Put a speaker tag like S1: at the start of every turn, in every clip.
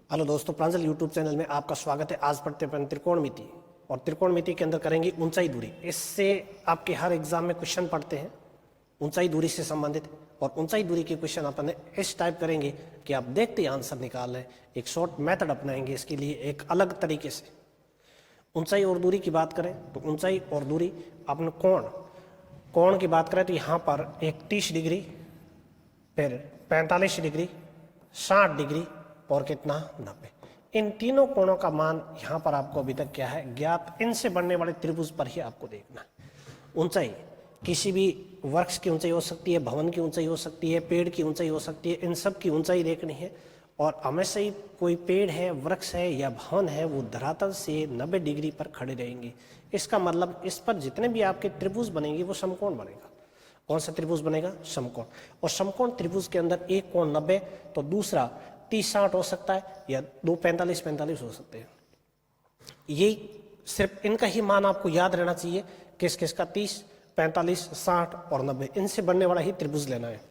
S1: Hello दोस्तों, प्रांजल YouTube channel में आपका स्वागत है। आज पढ़ते हैं त्रिकोणमिति और त्रिकोणमिति के अंदर करेंगे ऊंचाई दूरी। इससे आपके हर एग्जाम में क्वेश्चन पढ़ते हैं ऊंचाई दूरी से संबंधित, और ऊंचाई दूरी के क्वेश्चन अपन इस टाइप करेंगे कि आप देखते ही आंसर निकाल लें। एक शॉर्ट मेथड अपनाएंगे इसके लिए, एक अलग तरीके से। ऊंचाई और दूरी की बात करें तो ऊंचाई और दूरी, अपन कोण की बात करें तो यहाँ पर एक 30 डिग्री, फिर 45 डिग्री, 60 डिग्री और कितना 90। इन तीनों कोणों का मान यहाँ पर आपको अभी तक क्या है ज्ञात। इनसे बनने वाले त्रिभुज पर ही आपको देखना है। ऊंचाई किसी भी वृक्ष की ऊंचाई हो सकती है, भवन की ऊंचाई हो सकती है, पेड़ की ऊंचाई हो सकती है, इन सब की ऊंचाई देखनी है। और हमेशा ही कोई पेड़ है, वृक्ष है या भवन है, वो धरातल से 90 डिग्री पर खड़े रहेंगे। इसका मतलब इस पर जितने भी आपके त्रिभुज बनेंगे वो समकोण बनेगा। कौन सा त्रिभुज बनेगा? समकोण। और समकोण त्रिभुज के अंदर एक कोण 90 तो दूसरा 30-60 हो सकता है, या दो 45-45 हो सकते हैं। यही सिर्फ इनका ही मान आपको याद रहना चाहिए। किस किस का? 30, 45, 60 और 90। इनसे बनने वाला ही त्रिभुज लेना है।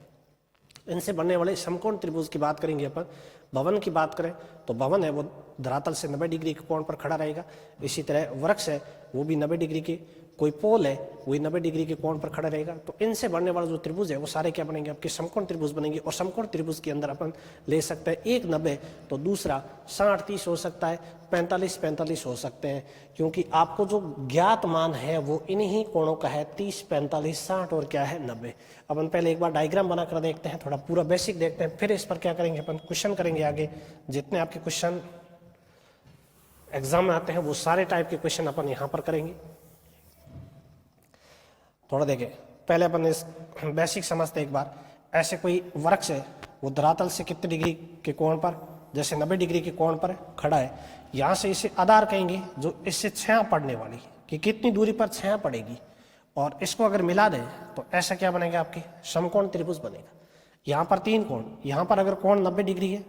S1: इनसे बनने वाले समकोण त्रिभुज की बात करेंगे अपन। भवन की बात करें तो भवन है वो धरातल से 90 डिग्री के कोण पर खड़ा रहेगा। इसी तरह वृक्ष है वो भी 90 डिग्री के, कोई पोल है वही 90 डिग्री के कोण पर खड़ा रहेगा। तो इनसे बनने वाला जो त्रिभुज है वो सारे क्या बनेंगे? आपके समकोण त्रिभुज बनेंगे। और समकोण त्रिभुज के अंदर अपन ले सकते हैं एक 90 तो दूसरा 60-30 हो सकता है, 45-45 हो सकते हैं, क्योंकि आपको जो ज्ञात मान है वो इन्हीं कोणों का है, 30, 45, 60 और क्या है 90। अपन पहले एक बार डायग्राम बनाकर देखते हैं, थोड़ा पूरा बेसिक देखते हैं, फिर इस पर क्या करेंगे अपन क्वेश्चन करेंगे। आगे जितने आपके क्वेश्चन एग्जाम में आते हैं वो सारे टाइप के क्वेश्चन अपन यहाँ पर करेंगे। थोड़ा देखें, पहले अपन इस बेसिक समझते एक बार। ऐसे कोई वृक्ष है वो धरातल से कितने डिग्री के कोण पर, जैसे 90 डिग्री के कोण पर खड़ा है। यहाँ से इसे आधार कहेंगे, जो इससे छाया पड़ने वाली कि कितनी दूरी पर छाया पड़ेगी, और इसको अगर मिला दें तो ऐसा क्या बनेगा? आपके समकोण त्रिभुज बनेगा। यहाँ पर 3 कोण, यहाँ पर अगर कोण 90 डिग्री है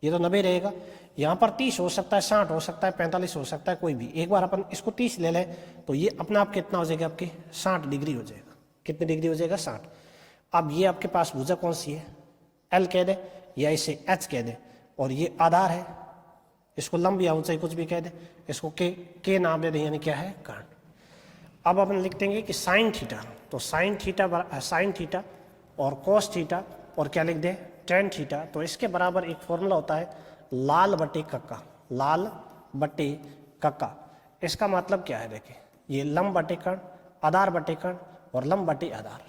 S1: ये तो 90 रहेगा, यहाँ पर 30 हो सकता है, 60 हो सकता है, 45 हो सकता है, कोई भी। एक बार अपन इसको 30 ले लें तो ये अपना आप कितना हो जाएगा? आपके 60 डिग्री हो जाएगा। कितनी डिग्री हो जाएगा? 60। अब ये आपके पास भुजा कौन सी है? एल कह दे या इसे एच कह दे, और ये आधार है, इसको लंब या ऊंचाई कुछ भी कह दे, इसको के नाम दे दे, यानी क्या है? कर्ण। अब अपन लिख देंगे कि साइन थीटा, तो साइन थीटा और कॉस थीटा और क्या लिख दे? Tan theta. तो इसके बराबर एक फॉर्मूला होता है लाल बटे कक्का। लाल बटे कक्का, इसका मतलब क्या है? देखिए, ये लंब बटे कर्ण, आधार बटे कर्ण और लंब बटे आधार।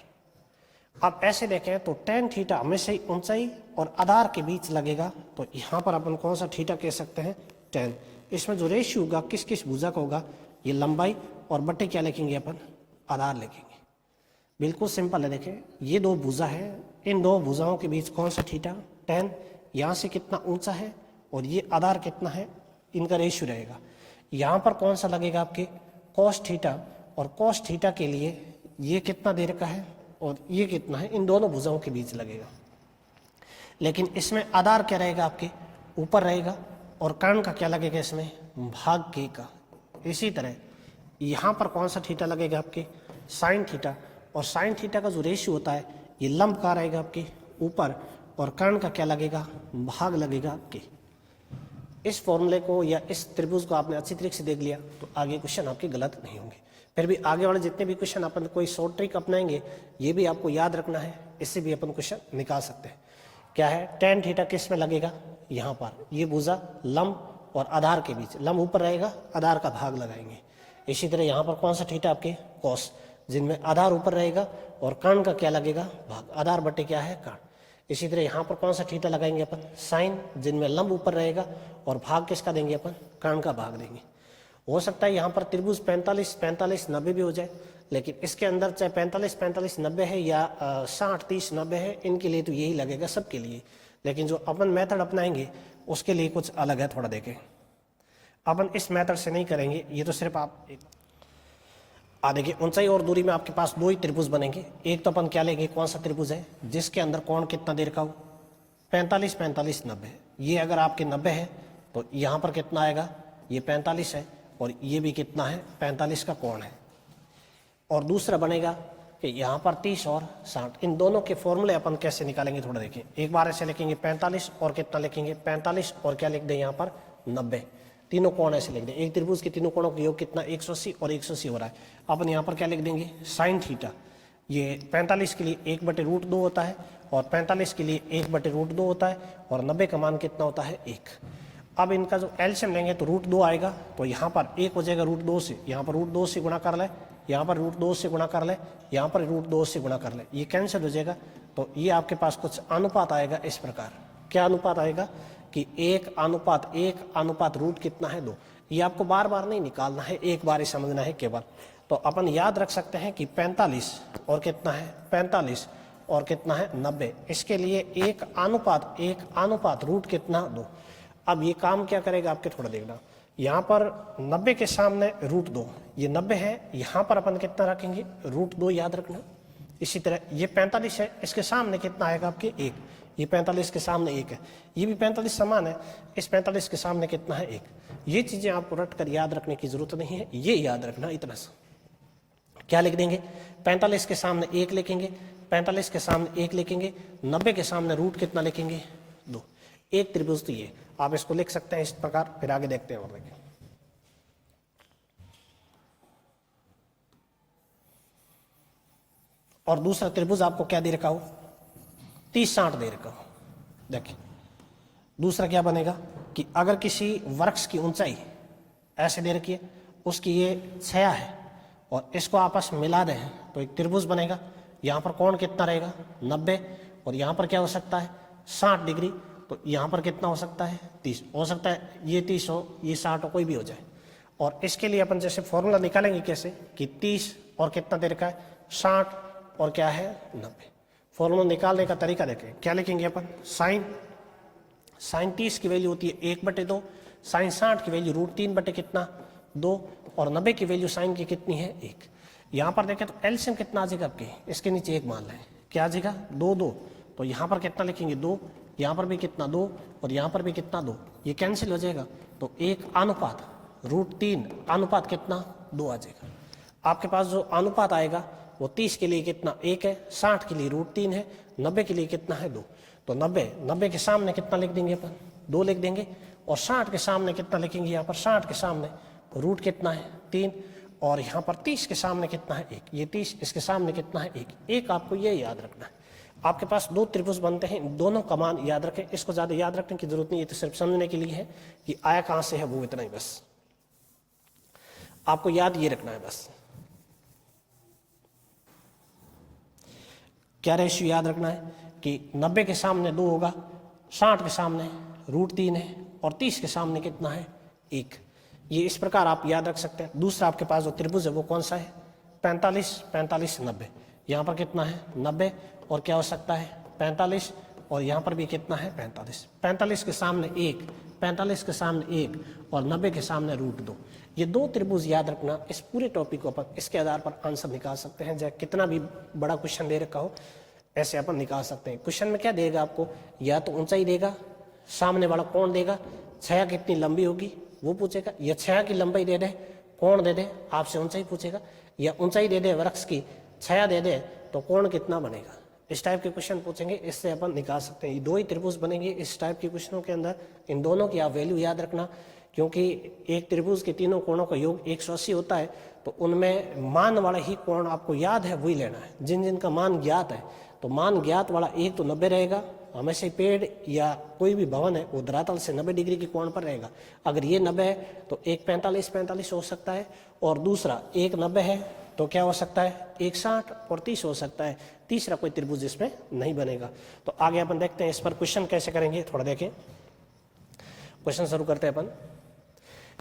S1: अब ऐसे देखें तो टेन थीटा हमेशा ही ऊंचाई और आधार के बीच लगेगा, तो यहाँ पर अपन कौन सा थीटा कह सकते हैं? टेन। इसमें जो रेशियो होगा किस किस भुजा का होगा? ये लंबाई और बटे क्या लिखेंगे अपन? आधार लिखेंगे। बिल्कुल सिंपल है। देखें, ये दो भुजा है, इन दो भुजाओं के बीच कौन सा थीटा? टेन। यहाँ से कितना ऊंचा है और ये आधार कितना है, इनका रेशियो रहेगा। यहाँ पर कौन सा लगेगा? आपके कॉस थीटा, और कॉस थीटा के लिए ये कितना दे रखा है और ये कितना है, इन दोनों भुजाओं के बीच लगेगा। लेकिन इसमें आधार क्या रहेगा? आपके ऊपर रहेगा, और कर्ण का क्या लगेगा? इसमें भाग के का। इसी तरह यहाँ पर कौन सा थीटा लगेगा? आपके साइन थीटा, और साइन थीटा का जो रेशियो होता है ये लंब का रहेगा आपके ऊपर, और कर्ण का क्या लगेगा? भाग लगेगा आपके। इस फॉर्मूले को या इस त्रिभुज को आपने अच्छी तरीके से देख लिया तो आगे क्वेश्चन आपके गलत नहीं होंगे। फिर भी आगे वाले जितने भी क्वेश्चन अपन कोई शॉर्ट ट्रिक अपनाएंगे ये भी आपको याद रखना है, इससे भी अपन क्वेश्चन निकाल सकते हैं। क्या है? टेन थीटा किस में लगेगा? यहाँ पर। ये भुजा लंब और आधार के बीच, लंब ऊपर रहेगा, आधार का भाग लगाएंगे। इसी तरह यहाँ पर कौन सा थीटा? आपके कॉस, जिनमें आधार ऊपर रहेगा और कर्ण का क्या लगेगा? भाग। आधार बटे क्या है? कर्ण। इसी तरह यहाँ पर कौन सा थीटा लगाएंगे अपन? साइन, जिनमें लंब ऊपर रहेगा और भाग किसका देंगे अपन? कर्ण का भाग देंगे। हो सकता है यहाँ पर त्रिभुज 45-45-90 भी हो जाए, लेकिन इसके अंदर चाहे 45-45-90 है या 60-30-90 है, इनके लिए तो यही लगेगा सबके लिए। लेकिन जो अपन मेथड अपनाएंगे उसके लिए कुछ अलग है। थोड़ा देखें, अपन इस मेथड से नहीं करेंगे, ये तो सिर्फ आप देखिए, ऊंचाई और दूरी में आपके पास दो ही त्रिभुज बनेंगे। एक तो अपन क्या लेंगे? कौन सा त्रिभुज है जिसके अंदर कोण कितना देर का हो? 45-45-90। ये अगर आपके 90 है तो यहाँ पर कितना आएगा? ये 45 है, और ये भी कितना है? 45 का कोण है। और दूसरा बनेगा कि यहाँ पर 30 और 60, इन दोनों के फॉर्मूले अपन कैसे निकालेंगे थोड़ा देखिए। एक बार ऐसे लिखेंगे 45 और कितना लिखेंगे 45 और क्या लिख दें यहाँ पर 90, तीनों कोण ऐसे लिख दें। एक त्रिभुज के तीनों कोणों का योग कितना 180 और 180 हो रहा है। अपन यहाँ पर क्या लिख देंगे साइन थीटा, ये 45 के लिए 1/√2 होता है और 45 के लिए 1/√2 होता है और 90 का मान कितना होता है 1। अब इनका जो एलसीएम लेंगे तो √2 आएगा, तो यहाँ पर 1 हो जाएगा √2 से, यहाँ पर √2 से गुणा कर ले, यहाँ पर √2 से गुणा कर ले, यहाँ पर √2 से गुणा कर ले, ये कैंसिल हो जाएगा। तो ये आपके पास कुछ अनुपात आएगा इस प्रकार। क्या अनुपात आएगा कि 1:1 रूट कितना है 2। ये आपको बार बार नहीं निकालना है, एक बार ही समझना है केवल। तो अपन याद रख सकते हैं कि 45 और कितना है 45 और कितना है 90, इसके लिए 1:1 रूट कितना 2। अब ये काम क्या करेगा आपके थोड़ा देखना, यहाँ पर 90 के सामने √2, ये 90 है, यहाँ पर अपन कितना रखेंगे √2 याद रखना। इसी तरह ये 45 है, इसके सामने कितना आएगा आपके 1, ये 45 के सामने 1 है, ये भी 45 समान है, इस 45 के सामने कितना है 1। ये चीजें आपको रट कर याद रखने की जरूरत नहीं है, ये याद रखना इतना सा। क्या लिख देंगे 45 के सामने 1 लिखेंगे, 45 के सामने 1 लिखेंगे, 90 के सामने रूट कितना लिखेंगे 2। एक त्रिभुज तो ये आप इसको लिख सकते हैं इस प्रकार, फिर आगे देखते हैं और देखें। और दूसरा त्रिभुज आपको क्या दे रखा हो 30-60 दे रखा हो। देखिए दूसरा क्या बनेगा कि अगर किसी वृक्ष की ऊंचाई ऐसे दे रखी है, उसकी ये छाया है और इसको आपस में मिला दें तो एक त्रिभुज बनेगा। यहाँ पर कोण कितना रहेगा 90 और यहाँ पर क्या हो सकता है 60 डिग्री, तो यहाँ पर कितना हो सकता है 30 हो सकता है, ये 30 हो ये 60 हो, कोई भी हो जाए। और इसके लिए अपन जैसे फॉर्मूला निकालेंगे कैसे कि 30 और कितना दे रखा है 60 और क्या है 90। फॉर्मूला निकालने का तरीका देखें, क्या लिखेंगे अपन साइन 30 की वैल्यू होती है 1/2, साइन 60 की वैल्यू √3 कितना 2 और 90 की वैल्यू साइन की कितनी है 1। यहाँ पर देखें तो एलसीएम कितना आ जाएगा आपके, इसके नीचे 1 मान लें, क्या आ जाएगा 2, तो यहाँ पर कितना लिखेंगे 2, यहाँ पर भी कितना 2 और यहाँ पर भी कितना 2, ये कैंसिल हो जाएगा। तो 1:√3 अनुपात कितना 2 आ जाएगा। आपके पास जो अनुपात आएगा वो 30 के लिए कितना 1 है, 60 के लिए √3 है, 90 के लिए कितना है 2। तो 90 के सामने कितना लिख देंगे अपन 2 लिख देंगे और 60 के सामने कितना लिखेंगे, यहाँ पर 60 के सामने रूट कितना है 3 और यहाँ पर 30 के सामने कितना है 1, ये 30 इसके सामने कितना है 1। आपको ये याद रखना है। आपके पास 2 त्रिभुज बनते हैं, इन दोनों का मान याद रखें, इसको ज्यादा याद रखने की जरूरत नहीं, ये तो सिर्फ समझने के लिए है कि आया कहां से है, वो इतना ही बस आपको याद ये रखना है बस। क्या रेशियो याद रखना है कि 90 के सामने 2 होगा, 60 के सामने √3 है और 30 के सामने कितना है 1। ये इस प्रकार आप याद रख सकते हैं। दूसरा आपके पास जो त्रिभुज है वो कौन सा है 45 90, यहाँ पर कितना है 90 और क्या हो सकता है 45 और यहाँ पर भी कितना है 45 के सामने 1, 45 के सामने 1 और 90 के सामने √2। ये 2 त्रिभुज याद रखना। इस पूरे टॉपिक को अपन इसके आधार पर आंसर निकाल सकते हैं, चाहे कितना भी बड़ा क्वेश्चन दे रखा हो ऐसे अपन निकाल सकते हैं। क्वेश्चन में क्या देगा आपको, या तो ऊंचाई देगा, सामने वाला कोण देगा, छाया कितनी लंबी होगी वो पूछेगा, या छाया की लंबाई दे दे कोण दे दे आपसे ऊंचाई पूछेगा, या ऊंचाई दे दे वृक्ष की छाया दे दे तो कोण कितना बनेगा। इस टाइप के क्वेश्चन पूछेंगे, इससे अपन निकाल सकते हैं। ये 2 ही त्रिभुज बनेंगे इस टाइप के क्वेश्चनों के अंदर। इन दोनों की आप वैल्यू याद रखना, क्योंकि एक त्रिभुज के तीनों कोणों का योग 180 होता है, तो उनमें मान वाला ही कोण आपको याद है वही लेना है। जिन जिन का मान ज्ञात है तो मान ज्ञात वाला एक तो 90 रहेगा, हमेशा पेड़ या कोई भी भवन है वो धरातल से 90 डिग्री के कोण पर रहेगा। अगर ये 90 है तो एक 45 हो सकता है, और दूसरा एक 90 है तो क्या हो सकता है एक 60 और 30 हो सकता है। तीसरा कोई त्रिभुज इसमें नहीं बनेगा। तो आगे अपन देखते हैं इस पर क्वेश्चन कैसे करेंगे, थोड़ा देखें। क्वेश्चन शुरू करते हैं अपन।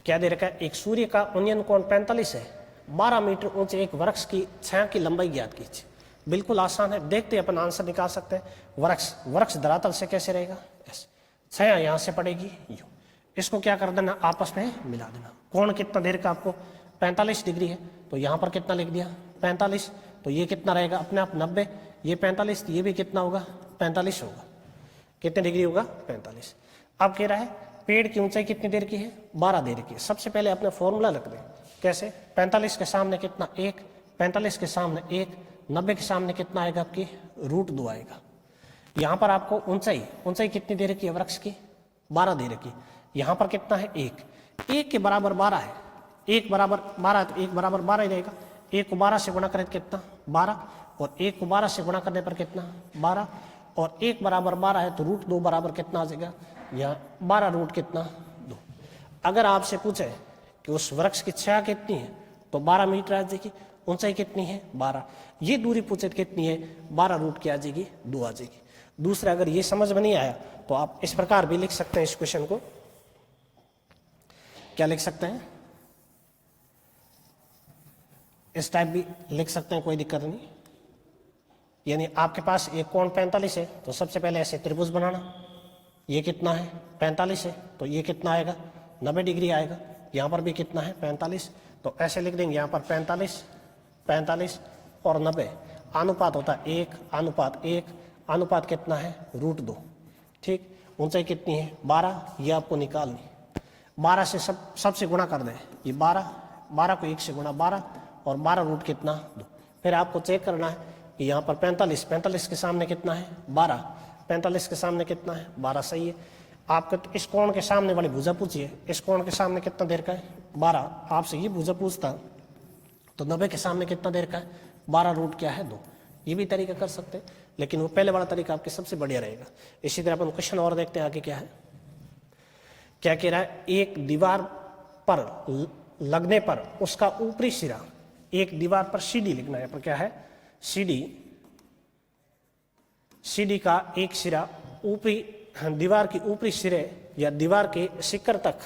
S1: क्या दे रखा है, एक सूर्य का उन्नयन कोण 45 है, 12 मीटर ऊंचे एक वृक्ष की छाया की लंबाई ज्ञात कीजिए। बिल्कुल आसान है, देखते अपन आंसर निकाल सकते हैं। वृक्ष धरातल से कैसे रहेगा, ऐसे छाया यहां से पड़ेगी यूं, इसको क्या कर देना आपस में मिला देना। कोण कितना देर का आपको 45 डिग्री है, तो यहां पर कितना लिख दिया 45, तो ये कितना रहेगा अपने आप 90, ये 45, ये भी कितना होगा 45 होगा। कितने डिग्री होगा 45। अब कह रहा है पेड़ की ऊंचाई कितनी देर की है 12 देर की है। सबसे पहले अपने फॉर्मूला रख दें, कैसे 45 के सामने कितना 1, 45 के सामने 1, 90 के सामने कितना आएगा आपकी √2 आएगा। यहाँ पर आपको ऊंचाई कितनी दे रखी है वृक्ष की 12 दे रखी। यहाँ पर कितना है 1 के बराबर 12 है, 1 बराबर 12 है तो 1 बराबर 12 ही रहेगा। 1 को 12 से गुणा करें तो कितना 12, और 1 को 12 से गुणा करने पर कितना 12, और 1 बराबर 12 है तो √2 बराबर कितना आ जाएगा यहाँ 12 रूट कितना 2। अगर आपसे पूछे कि उस वृक्ष की छाया कितनी है तो 12 मीटर आ जाएगी, ऊंचाई कितनी है 12, ये दूरी पूछे कितनी है 12 रूट क्या आ जाएगी 2 आ जाएगी। दूसरा अगर ये समझ में नहीं आया तो आप इस प्रकार भी लिख सकते हैं इस क्वेश्चन को, क्या लिख सकते हैं इस टाइप भी लिख सकते हैं, कोई दिक्कत नहीं। यानी आपके पास एक कोण 45 है तो सबसे पहले ऐसे त्रिभुज बनाना, ये कितना है 45 है तो ये कितना आएगा 90 डिग्री आएगा। यहाँ पर भी कितना है 45, तो ऐसे लिख देंगे यहाँ पर 45 और 90 अनुपात होता है 1:1, अनुपात कितना है √2। ठीक, ऊंचाई कितनी है 12, ये आपको निकालनी। 12 से सबसे गुणा कर दें, ये 12 को 1 से गुणा 12 और 12 रूट कितना 2। फिर आपको चेक करना है कि यहाँ पर 45 के सामने कितना है 12, 45 के सामने कितना है 12, सही है। आपको तो इस कोण के सामने वाली भुजा पूछिए, इस कोण के सामने कितना देर का है 12, आपसे ये भुजा पूछता तो 90 के सामने कितना देर का है 12 रूट क्या है 2। ये भी तरीका कर सकते हैं, लेकिन वो पहले वाला तरीका आपके सबसे बढ़िया रहेगा। इसी तरह अपन क्वेश्चन और देखते हैं आगे क्या है। क्या कह रहा है, एक दीवार पर लगने पर उसका ऊपरी सिरा, एक दीवार पर सीडी लिखना है, पर क्या है सीडी का एक सिरा ऊपरी दीवार की ऊपरी सिरे या दीवार के शिखर तक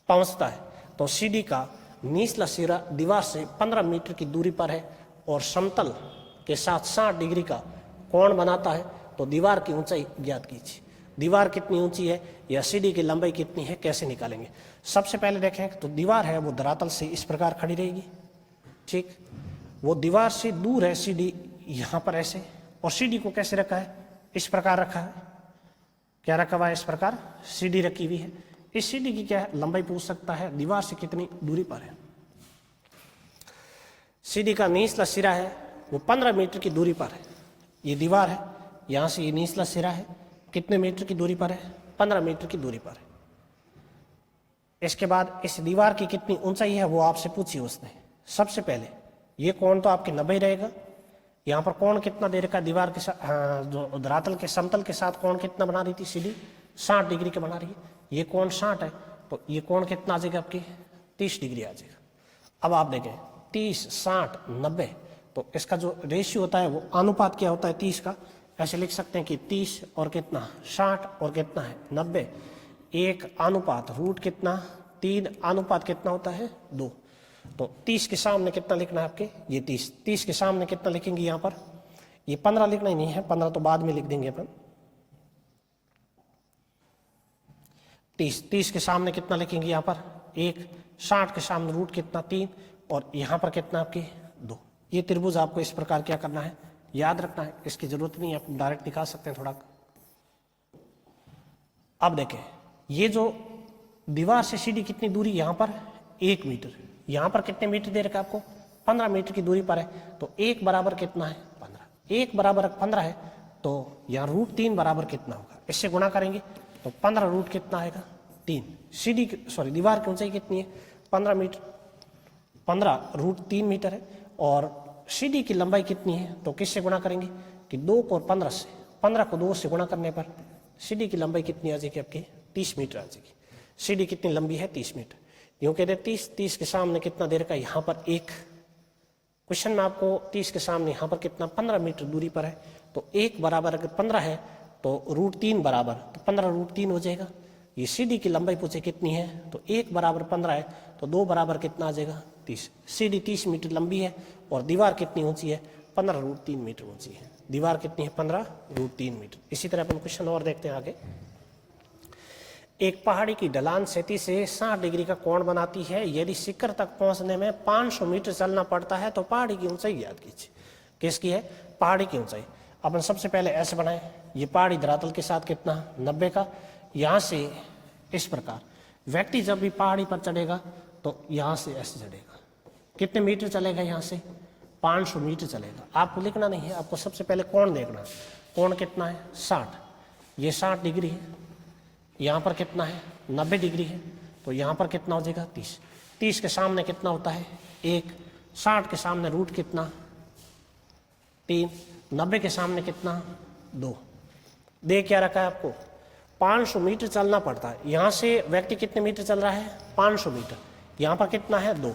S1: पहुंचता है, तो सीडी का निचला सिरा दीवार से 15 मीटर की दूरी पर है और समतल के साथ 60 डिग्री का कोण बनाता है, तो दीवार की ऊंचाई ज्ञात कीजिए। दीवार कितनी ऊंची है या सीडी की लंबाई कितनी है, कैसे निकालेंगे। सबसे पहले देखें तो दीवार है वो धरातल से इस प्रकार खड़ी रहेगी। ठीक, वो दीवार से दूर है सीडी यहाँ पर ऐसे, और सीडी को कैसे रखा है इस प्रकार रखा है। क्या रखा हुआ है इस प्रकार सीडी रखी हुई है। इस सीडी की क्या है लंबाई पूछ सकता है, दीवार से कितनी दूरी पर है। सीडी का निचला सिरा है वो 15 मीटर की दूरी पर है। ये दीवार है, यहाँ से ये निचला सिरा है, कितने मीटर की दूरी पर है 15 मीटर की दूरी पर है। इसके बाद इस दीवार की कितनी ऊंचाई है वो आपसे पूछी उसने। सबसे पहले ये कोण तो आपके 90 रहेगा। यहाँ पर कोण कितना दे रखा है दीवार के साथ, जो धरातल के समतल के साथ कोण कितना बना रही थी सीडी 60 डिग्री के बना रही है। ये कोण 60 है तो ये कोण कितना आ जाएगा आपकी 30 डिग्री आ जाएगा। अब आप देखें 30, 60, 90, तो इसका जो रेशियो होता है वो अनुपात क्या होता है 30 का। ऐसे लिख सकते हैं कि 30 और कितना 60 और कितना है 90, 1 अनुपात रूट कितना 3 अनुपात कितना होता है 2। तो 30 के सामने कितना लिखना है आपके ये 30 के सामने कितना लिखेंगे यहाँ पर ये 15 लिखना ही नहीं है, 15 तो बाद में लिख देंगे अपन। 30 के सामने कितना लिखेंगे यहाँ पर 1, 60 के सामने रूट कितना 3 और यहाँ पर कितना आपके 2। ये त्रिभुज आपको इस प्रकार क्या करना है याद रखना है, इसकी जरूरत नहीं है, आप डायरेक्ट निकाल सकते हैं थोड़ा। अब देखें ये जो दीवार से सीडी कितनी दूरी यहाँ पर 1 मीटर, यहाँ पर कितने मीटर दे रखा है आपको 15 मीटर की दूरी पर है। तो 1 बराबर कितना है 15, 1 बराबर 15 है तो यहाँ √3 बराबर कितना होगा, इससे गुणा करेंगे तो 15 रूट कितना आएगा 3। सीडी सॉरी दीवार की ऊंचाई कितनी है 15 मीटर, 15 √3 मीटर है और सीडी की लंबाई कितनी है तो किससे गुणा करेंगे कि 2 को 15 से, 15 को 2 से गुणा करने पर सीडी की लंबाई कितनी आ जाएगी आपकी 30 मीटर आ जाएगी। सीडी कितनी लंबी है 30 मीटर। यूँ कहते 30 के सामने कितना दे रखा है यहाँ पर 1, क्वेश्चन में आपको 30 के सामने यहाँ पर कितना 15 मीटर दूरी पर है, तो 1 बराबर अगर 15 है तो √3 बराबर तो 15 √3 हो जाएगा। ये सीडी की लंबाई पूछे कितनी है तो 1 बराबर 15 है तो 2 बराबर कितना आ जाएगा 30। सीडी 30 मीटर लंबी है और दीवार कितनी ऊंची है 15 √3 मीटर ऊंची है। दीवार कितनी है 15 √3 मीटर। इसी तरह अपन क्वेश्चन और देखते हैं आगे। एक पहाड़ी की ढलान क्षैतिज से 60 डिग्री का कोण बनाती है। यदि शिखर तक पहुंचने में 500 मीटर चलना पड़ता है तो पहाड़ी की ऊंचाई याद कीजिए। किसकी है पहाड़ी की ऊंचाई। अपन सबसे पहले ऐसे बनाए, ये पहाड़ी धरातल के साथ कितना 90 का, यहाँ से इस प्रकार व्यक्ति जब भी पहाड़ी पर चढ़ेगा तो यहाँ से ऐसे चढ़ेगा, कितने मीटर चलेगा यहाँ से 500 मीटर चलेगा। आपको लिखना नहीं है, आपको सबसे पहले कोण देखना है। कोण कितना है 60, ये 60 डिग्री है। यहाँ पर कितना है 90 डिग्री है, तो यहाँ पर कितना हो जाएगा 30। 30 के सामने कितना होता है 1, 60 के सामने रूट कितना 3, 90 के सामने कितना 2। दे क्या रखा है आपको 500 मीटर चलना पड़ता है। यहाँ से व्यक्ति कितने मीटर चल रहा है 500 मीटर, यहाँ पर कितना है 2।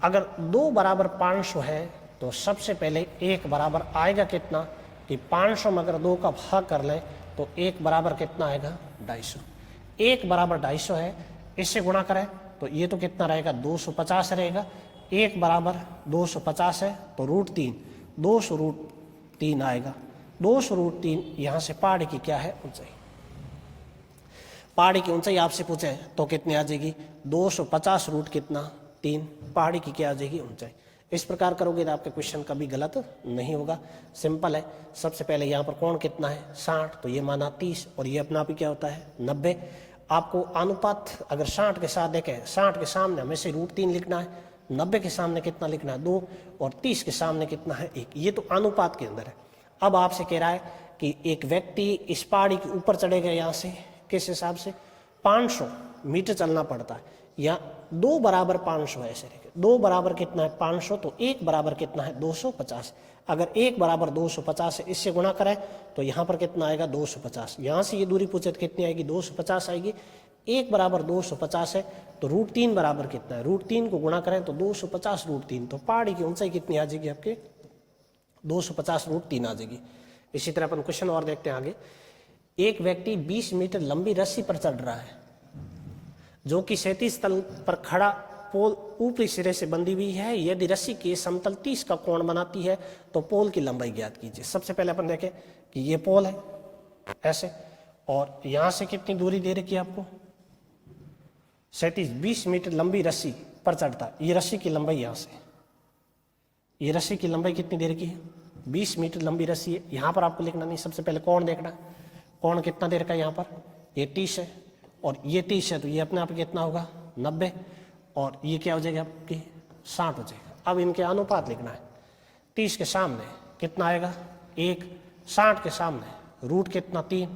S1: अगर 2 बराबर 500 है तो सबसे पहले 1 बराबर आएगा कितना कि 500 में अगर 2 का भाग कर लें तो 1 बराबर कितना आएगा 250। 1 बराबर 250 है, इससे गुणा करें तो ये तो कितना रहेगा 250 रहेगा। 1 बराबर 250 है तो √3, 200√3 आएगा। 200√3 यहाँ से पहाड़ी की क्या है ऊंचाई। पहाड़ी की ऊंचाई आपसे पूछे तो कितनी आ जाएगी 250 रूट कितना 3, पहाड़ी की क्या आ जाएगी ऊंचाई। इस प्रकार करोगे तो आपके क्वेश्चन कभी गलत नहीं होगा, सिंपल है। सबसे पहले यहाँ पर कोण कितना है 60, तो ये माना 30 और ये अपना आप ही क्या होता है 90। आपको अनुपात अगर 60 के साथ देखें, 60 के सामने हमें से √3 लिखना है, 90 के सामने कितना लिखना है 2 और 30 के सामने कितना है 1। ये तो अनुपात के अंदर है। अब आपसे कह रहा है कि एक व्यक्ति इस पहाड़ी के ऊपर चढ़ेगा यहाँ से, किस हिसाब से 500 मीटर चलना पड़ता है, या 2 बराबर 500 है ऐसे लिखे। 2 बराबर कितना है 500, तो 1 बराबर कितना है 250। अगर 1 बराबर 250 है, इससे गुणा करें तो यहाँ पर कितना आएगा 250। यहाँ से ये दूरी पूछे तो कितनी आएगी 250 आएगी। 1 बराबर 250 है तो √3 बराबर कितना है, √3 को गुणा करें तो 250 √3, तो पहाड़ी की ऊंचाई कितनी आ जाएगी आपके 250 √3 आ जाएगी। इसी तरह अपन क्वेश्चन और देखते हैं आगे। एक व्यक्ति 20 मीटर लंबी रस्सी पर चढ़ रहा है जो कि 37 तल पर खड़ा पोल ऊपरी सिरे से बंधी हुई है। यदि रस्सी के समतल 30 का कोण बनाती है तो पोल की लंबाई ज्ञात कीजिए। सबसे पहले अपन देखें कि ये पोल है ऐसे, और यहां से कितनी दूरी दे रखी है आपको 37, 20 मीटर लंबी रस्सी पर चढ़ता है। ये रस्सी की लंबाई यहाँ से, ये रस्सी की लंबाई कितनी दे रखी है 20 मीटर लंबी रस्सी है। यहाँ पर आपको लिखना नहीं, सबसे पहले कोण देखना। कोण कितना दे रखा है यहाँ पर, ये 30 है और ये 30 है, तो ये अपने आप कितना होगा 90, और ये क्या हो जाएगा आपकी 60 हो जाएगा। अब इनके अनुपात लिखना है। 30 के सामने कितना आएगा 1, 60 के सामने रूट कितना 3,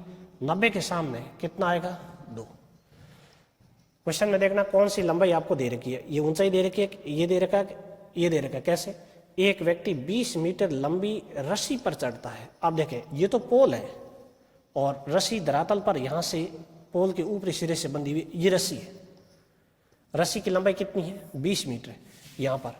S1: 90 के सामने कितना आएगा 2। क्वेश्चन में देखना कौन सी लंबाई आपको दे रखी है। ये ऊंचाई दे रखी है, ये दे रखा है, ये दे रखा है। कैसे, एक व्यक्ति 20 मीटर लंबी रस्सी पर चढ़ता है। अब देखें ये तो पोल है और रस्सी धरातल पर यहां से पोल के ऊपरी सिरे से बंधी हुई ये रस्सी है। रस्सी की लंबाई कितनी है 20 मीटर है, यहाँ पर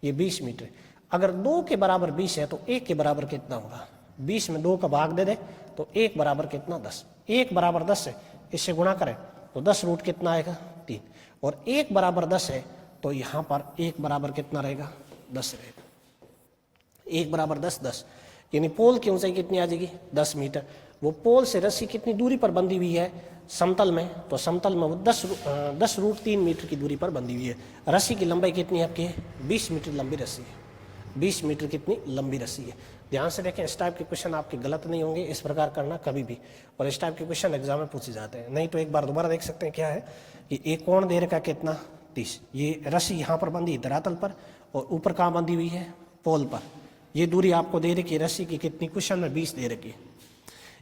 S1: ये 20 मीटर है। अगर 2 के बराबर 20 है तो 1 के बराबर कितना होगा, 20 में 2 का भाग दे दे तो 1 बराबर कितना 10। 1 बराबर 10 है, इससे गुणा करें तो 10 रूट कितना आएगा 3, और 1 बराबर 10 है तो यहाँ पर 1 बराबर कितना रहेगा 10 रहेगा। 1 बराबर 10, 10 यानी पोल की ऊंचाई कितनी आ जाएगी 10 मीटर। वो पोल से रस्सी कितनी दूरी पर बंधी हुई है समतल में, तो समतल में वो 10 रूट 3 मीटर की दूरी पर बंधी हुई है। रस्सी की लंबाई कितनी है आपकी 20 मीटर लंबी रस्सी है, 20 मीटर कितनी लंबी रस्सी है। ध्यान से देखें, इस टाइप के क्वेश्चन आपके गलत नहीं होंगे, इस प्रकार करना कभी भी, और इस टाइप के क्वेश्चन एग्जाम में पूछे जाते हैं। नहीं तो एक बार दोबारा देख सकते हैं क्या है कि एक कोण दे रखा कितना 30, ये रस्सी यहाँ पर बंधी धरातल पर और ऊपर कहाँ बंधी हुई है पोल पर। ये दूरी आपको दे रखी है रस्सी की कितनी, क्वेश्चन में 20 दे रखी है।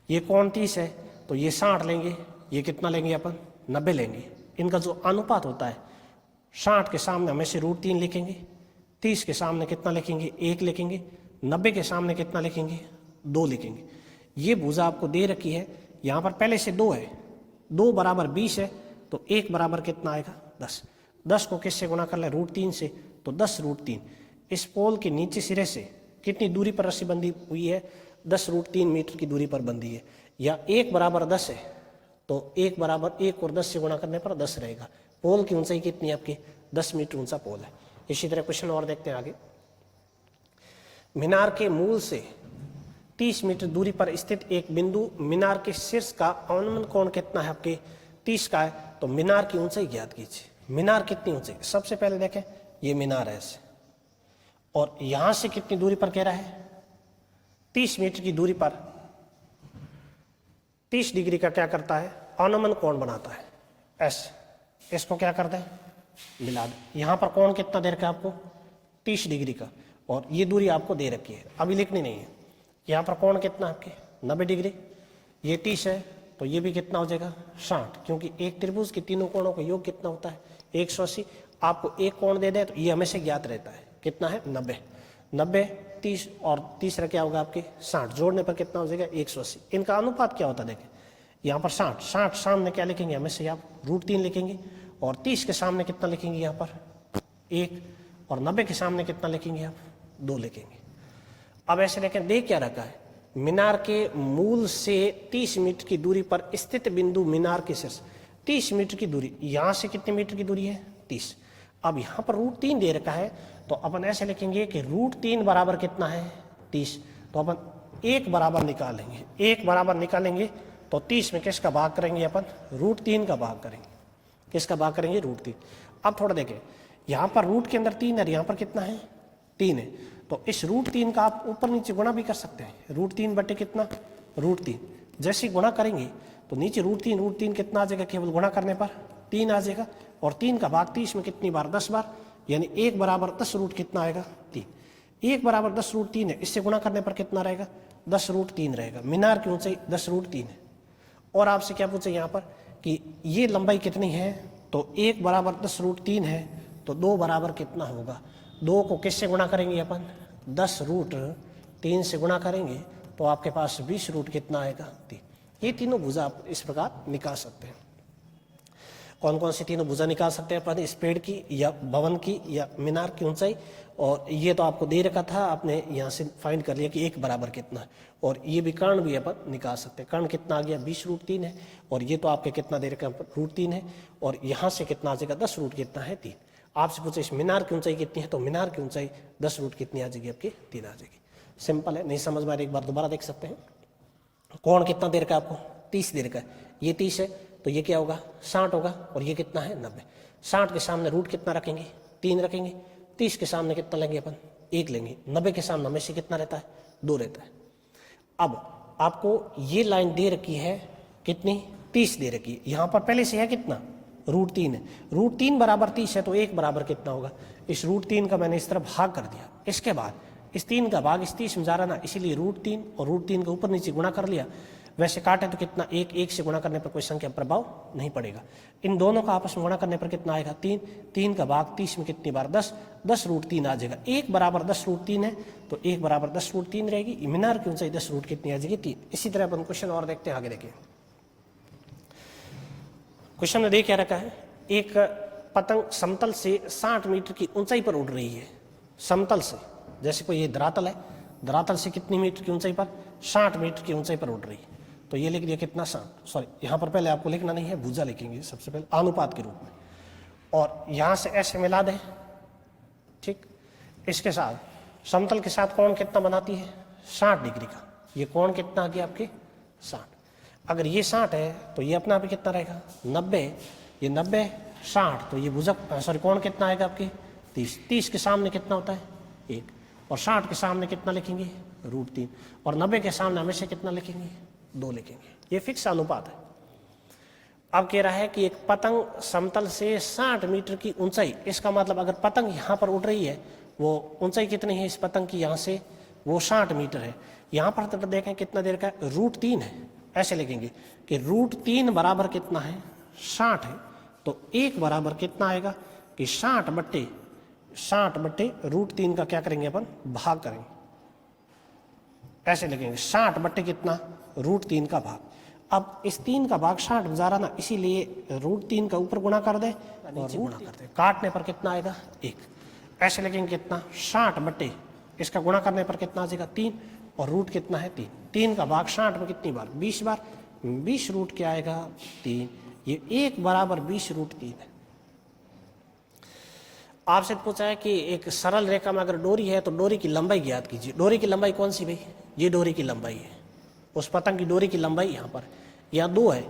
S1: ये कोण 30 है तो ये 60 लेंगे, ये कितना लेंगे अपन 90 लेंगे। इनका जो अनुपात होता है 60 के सामने हमें से √3 लिखेंगे, 30 के सामने कितना लिखेंगे 1 लिखेंगे, 90 के सामने कितना लिखेंगे 2 लिखेंगे। ये भुजा आपको दे रखी है, यहाँ पर पहले से 2 है, 2 बराबर 20 है तो 1 बराबर कितना आएगा 10। 10 को किससे गुणा कर ले √3 से, तो 10 √3। इस पोल के नीचे सिरे से कितनी दूरी पर रस्सी बंधी हुई है 10 √3 मीटर की दूरी पर बंधी है, या 1 बराबर 10 है तो 1 बराबर 1 और 10 से गुणा करने पर 10 रहेगा। पोल की ऊंचाई कितनी है आपकी 10 मीटर ऊंचा पोल है। इसी तरह क्वेश्चन और देखते हैं आगे। मीनार के मूल से 30 मीटर दूरी पर स्थित एक बिंदु मीनार के शीर्ष का अवनमन कोण कितना है आपके 30 का है, तो मीनार की ऊंचाई ज्ञात कीजिए। मीनार कितनी ऊंचाई, सबसे पहले देखें ये मीनार है ऐसे, और यहां से कितनी दूरी पर कह रहा है 30 मीटर की दूरी पर 30 डिग्री का क्या करता है अवनमन कोण बनाता है ऐसे। इसको क्या कर दें मिला दें। यहां पर कोण कितना दे रखा है आपको 30 डिग्री का, और ये दूरी आपको दे रखी है, अभी लिखनी नहीं है। यहाँ पर कोण कितना आपके 90 डिग्री, ये 30 है, तो ये भी कितना हो जाएगा 60, क्योंकि एक त्रिभुज के तीनों कोणों का योग कितना होता है 180। आपको एक कोण दे दे तो ये हमेशा ज्ञात रहता है, कितना है 90, 90 30 और तीसरा क्या होगा आपके 60, जोड़ने पर कितना हो जाएगा 180। इनका अनुपात क्या होता है देखें, यहाँ पर 60, 60 सामने क्या लिखेंगे हमेशा आप √3 लिखेंगे, और 30 के सामने कितना लिखेंगे यहाँ पर 1, और 90 के सामने कितना लिखेंगे आप 2 लिखेंगे। अब ऐसे लेकिन दे क्या रखा है, मीनार के मूल से 30 मीटर की दूरी पर स्थित बिंदु मीनार के शीर्ष, 30 मीटर की दूरी, यहाँ से कितने मीटर की दूरी है 30। अब यहाँ पर √3 दे रखा है, तो अपन ऐसे लिखेंगे कि √3 बराबर कितना है 30, तो अपन 1 बराबर निकालेंगे, 1 बराबर निकालेंगे तो 30 में किसका भाग करेंगे अपन √3 का भाग करेंगे, किसका भाग करेंगे √3। अब थोड़ा देखें, यहाँ पर रूट के अंदर 3 है, यहाँ पर कितना है 3 है, तो इस √3 का आप ऊपर नीचे गुणा भी कर सकते हैं, √3 बटे कितना √3। जैसे ही गुणा करेंगे तो नीचे √3 कितना आ जाएगा, केवल गुणा करने पर 3 आ जाएगा, और 3 का भाग 30 में कितनी बार 10 बार, यानी 1 बराबर 10 रूट कितना आएगा 3, 1 बराबर 10 √3 है, इससे गुणा करने पर कितना रहेगा 10 √3 रहेगा। मीनार की ऊंचाई 10 √3 है। और आपसे क्या पूछे यहाँ पर कि ये लंबाई कितनी है, तो 1 बराबर 10 √3 है, तो 2 बराबर कितना होगा, 2 को किससे गुणा करेंगे अपन 10 √3 से गुणा करेंगे, तो आपके पास 20 रूट कितना आएगा 3। ये तीनों भुजा आप इस प्रकार निकाल सकते हैं। कौन कौन सी तीनों भुजा निकाल सकते हैं अपन, इस पेड़ की या भवन की या मीनार की ऊंचाई, और ये तो आपको दे रखा था, आपने यहाँ से फाइंड कर लिया कि 1 बराबर कितना है, और ये भी कर्ण भी अपन निकाल सकते हैं। कर्ण कितना आ गया 20 √3 है, और ये तो आपके कितना दे रखा √3 है, और यहाँ से कितना आ जाएगा 10 रूट कितना है 3। आपसे पूछे इस मीनार की ऊंचाई कितनी है, तो मीनार की ऊंचाई 10 रूट कितनी आ जाएगी आपकी 3 आ जाएगी। सिंपल है, नहीं समझ में आ रही एक बार दोबारा देख सकते हैं। कोण कितना दे रखा है आपको 30 दे रखा है, ये 30 है, तो ये क्या होगा 60 होगा, और ये कितना है 90। 60 के सामने रूट कितना रखेंगे 3 रखेंगे, 30 के सामने कितना लेंगे अपन 1 लेंगे, 90 के सामने हमेशा कितना रहता है 2 रहता है। अब आपको ये लाइन दे रखी है कितनी 30 दे रखी है, यहाँ पर पहले से है कितना √3 है, √3 बराबर 30 है, तो 1 बराबर कितना होगा, इस √3 का मैंने इस तरह भाग कर दिया, इसके बाद इस 3 का भाग इस 30 में जा रहा ना, इसीलिए √3 और √3 का ऊपर नीचे गुणा कर लिया। वैसे काटे तो कितना 1 से गुणा करने पर कोई संख्या प्रभाव नहीं पड़ेगा, इन दोनों का आपस में गुणा करने पर कितना आएगा 3 का भाग 30 में कितनी बार 10 √3 आ जाएगा। 1 बराबर 10 √3 है, तो 1 बराबर 10 √3 रहेगी। मीनार की ऊंचाई 10 रूट कितनी आ जाएगी 3। इसी तरह अपन क्वेश्चन और देखते हैं, आगे देखिए। क्वेश्चन में देख क्या रखा है, एक पतंग समतल से 60 मीटर की ऊंचाई पर उड़ रही है, समतल से, जैसे कोई ये धरातल है, धरातल से कितनी मीटर की ऊंचाई पर 60 मीटर की ऊंचाई पर उड़ रही है, तो ये लिख दिया कितना 60, सॉरी यहाँ पर पहले आपको लिखना नहीं है, भुजा लिखेंगे सबसे पहले अनुपात के रूप में, और यहाँ से ऐसे मिला दे, ठीक। इसके साथ समतल के साथ कोण कितना बनाती है 60 डिग्री का, ये कोण कितना आ गया आपके 60। अगर ये 60 है तो ये अपना आप कितना रहेगा 90, ये 90 60, तो ये भुजा सॉरी कोण कितना आएगा आपके 30। 30 के सामने कितना होता है 1, और 60 के सामने कितना लिखेंगे √3, और 90 के सामने हमेशा कितना लिखेंगे 2 लिखेंगे। ये फिक्स अनुपात है। अब कह रहा है कि एक पतंग समतल से 60 मीटर की ऊंचाई, इसका मतलब अगर पतंग यहाँ पर उड़ रही है, वो ऊंचाई कितनी है इस पतंग की यहाँ से, वो 60 मीटर है। यहाँ पर तो देखें कितना देर का √3 है, ऐसे लिखेंगे कि √3 बराबर कितना है 60 है, तो 1 बराबर कितना आएगा कि 60 बट्टे √3 का क्या करेंगे अपन भाग करेंगे, ऐसे लिखेंगे 60 बट्टे कितना √3 का भाग। अब इस 3 का भाग 60 जा रहा ना, इसीलिए √3 का ऊपर गुणा कर दे नीचे गुणा कर दे, काटने पर कितना आएगा 1, ऐसे लिखेंगे कितना 60 बट्टे इसका गुणा करने पर कितना आ जाएगा 3, और रूट कितना है 3 का भाग 60 में कितनी बार 20 बार, 20 रूट क्या आएगा 3, ये 1 बराबर 20 √3 है। आपसे पूछा है कि एक सरल रेखा में अगर डोरी है तो डोरी की लंबाई ज्ञात कीजिए। डोरी की लंबाई कौन सी भाई, ये डोरी की लंबाई है, उस पतंग की डोरी की लंबाई यहाँ पर, यहाँ 2 है,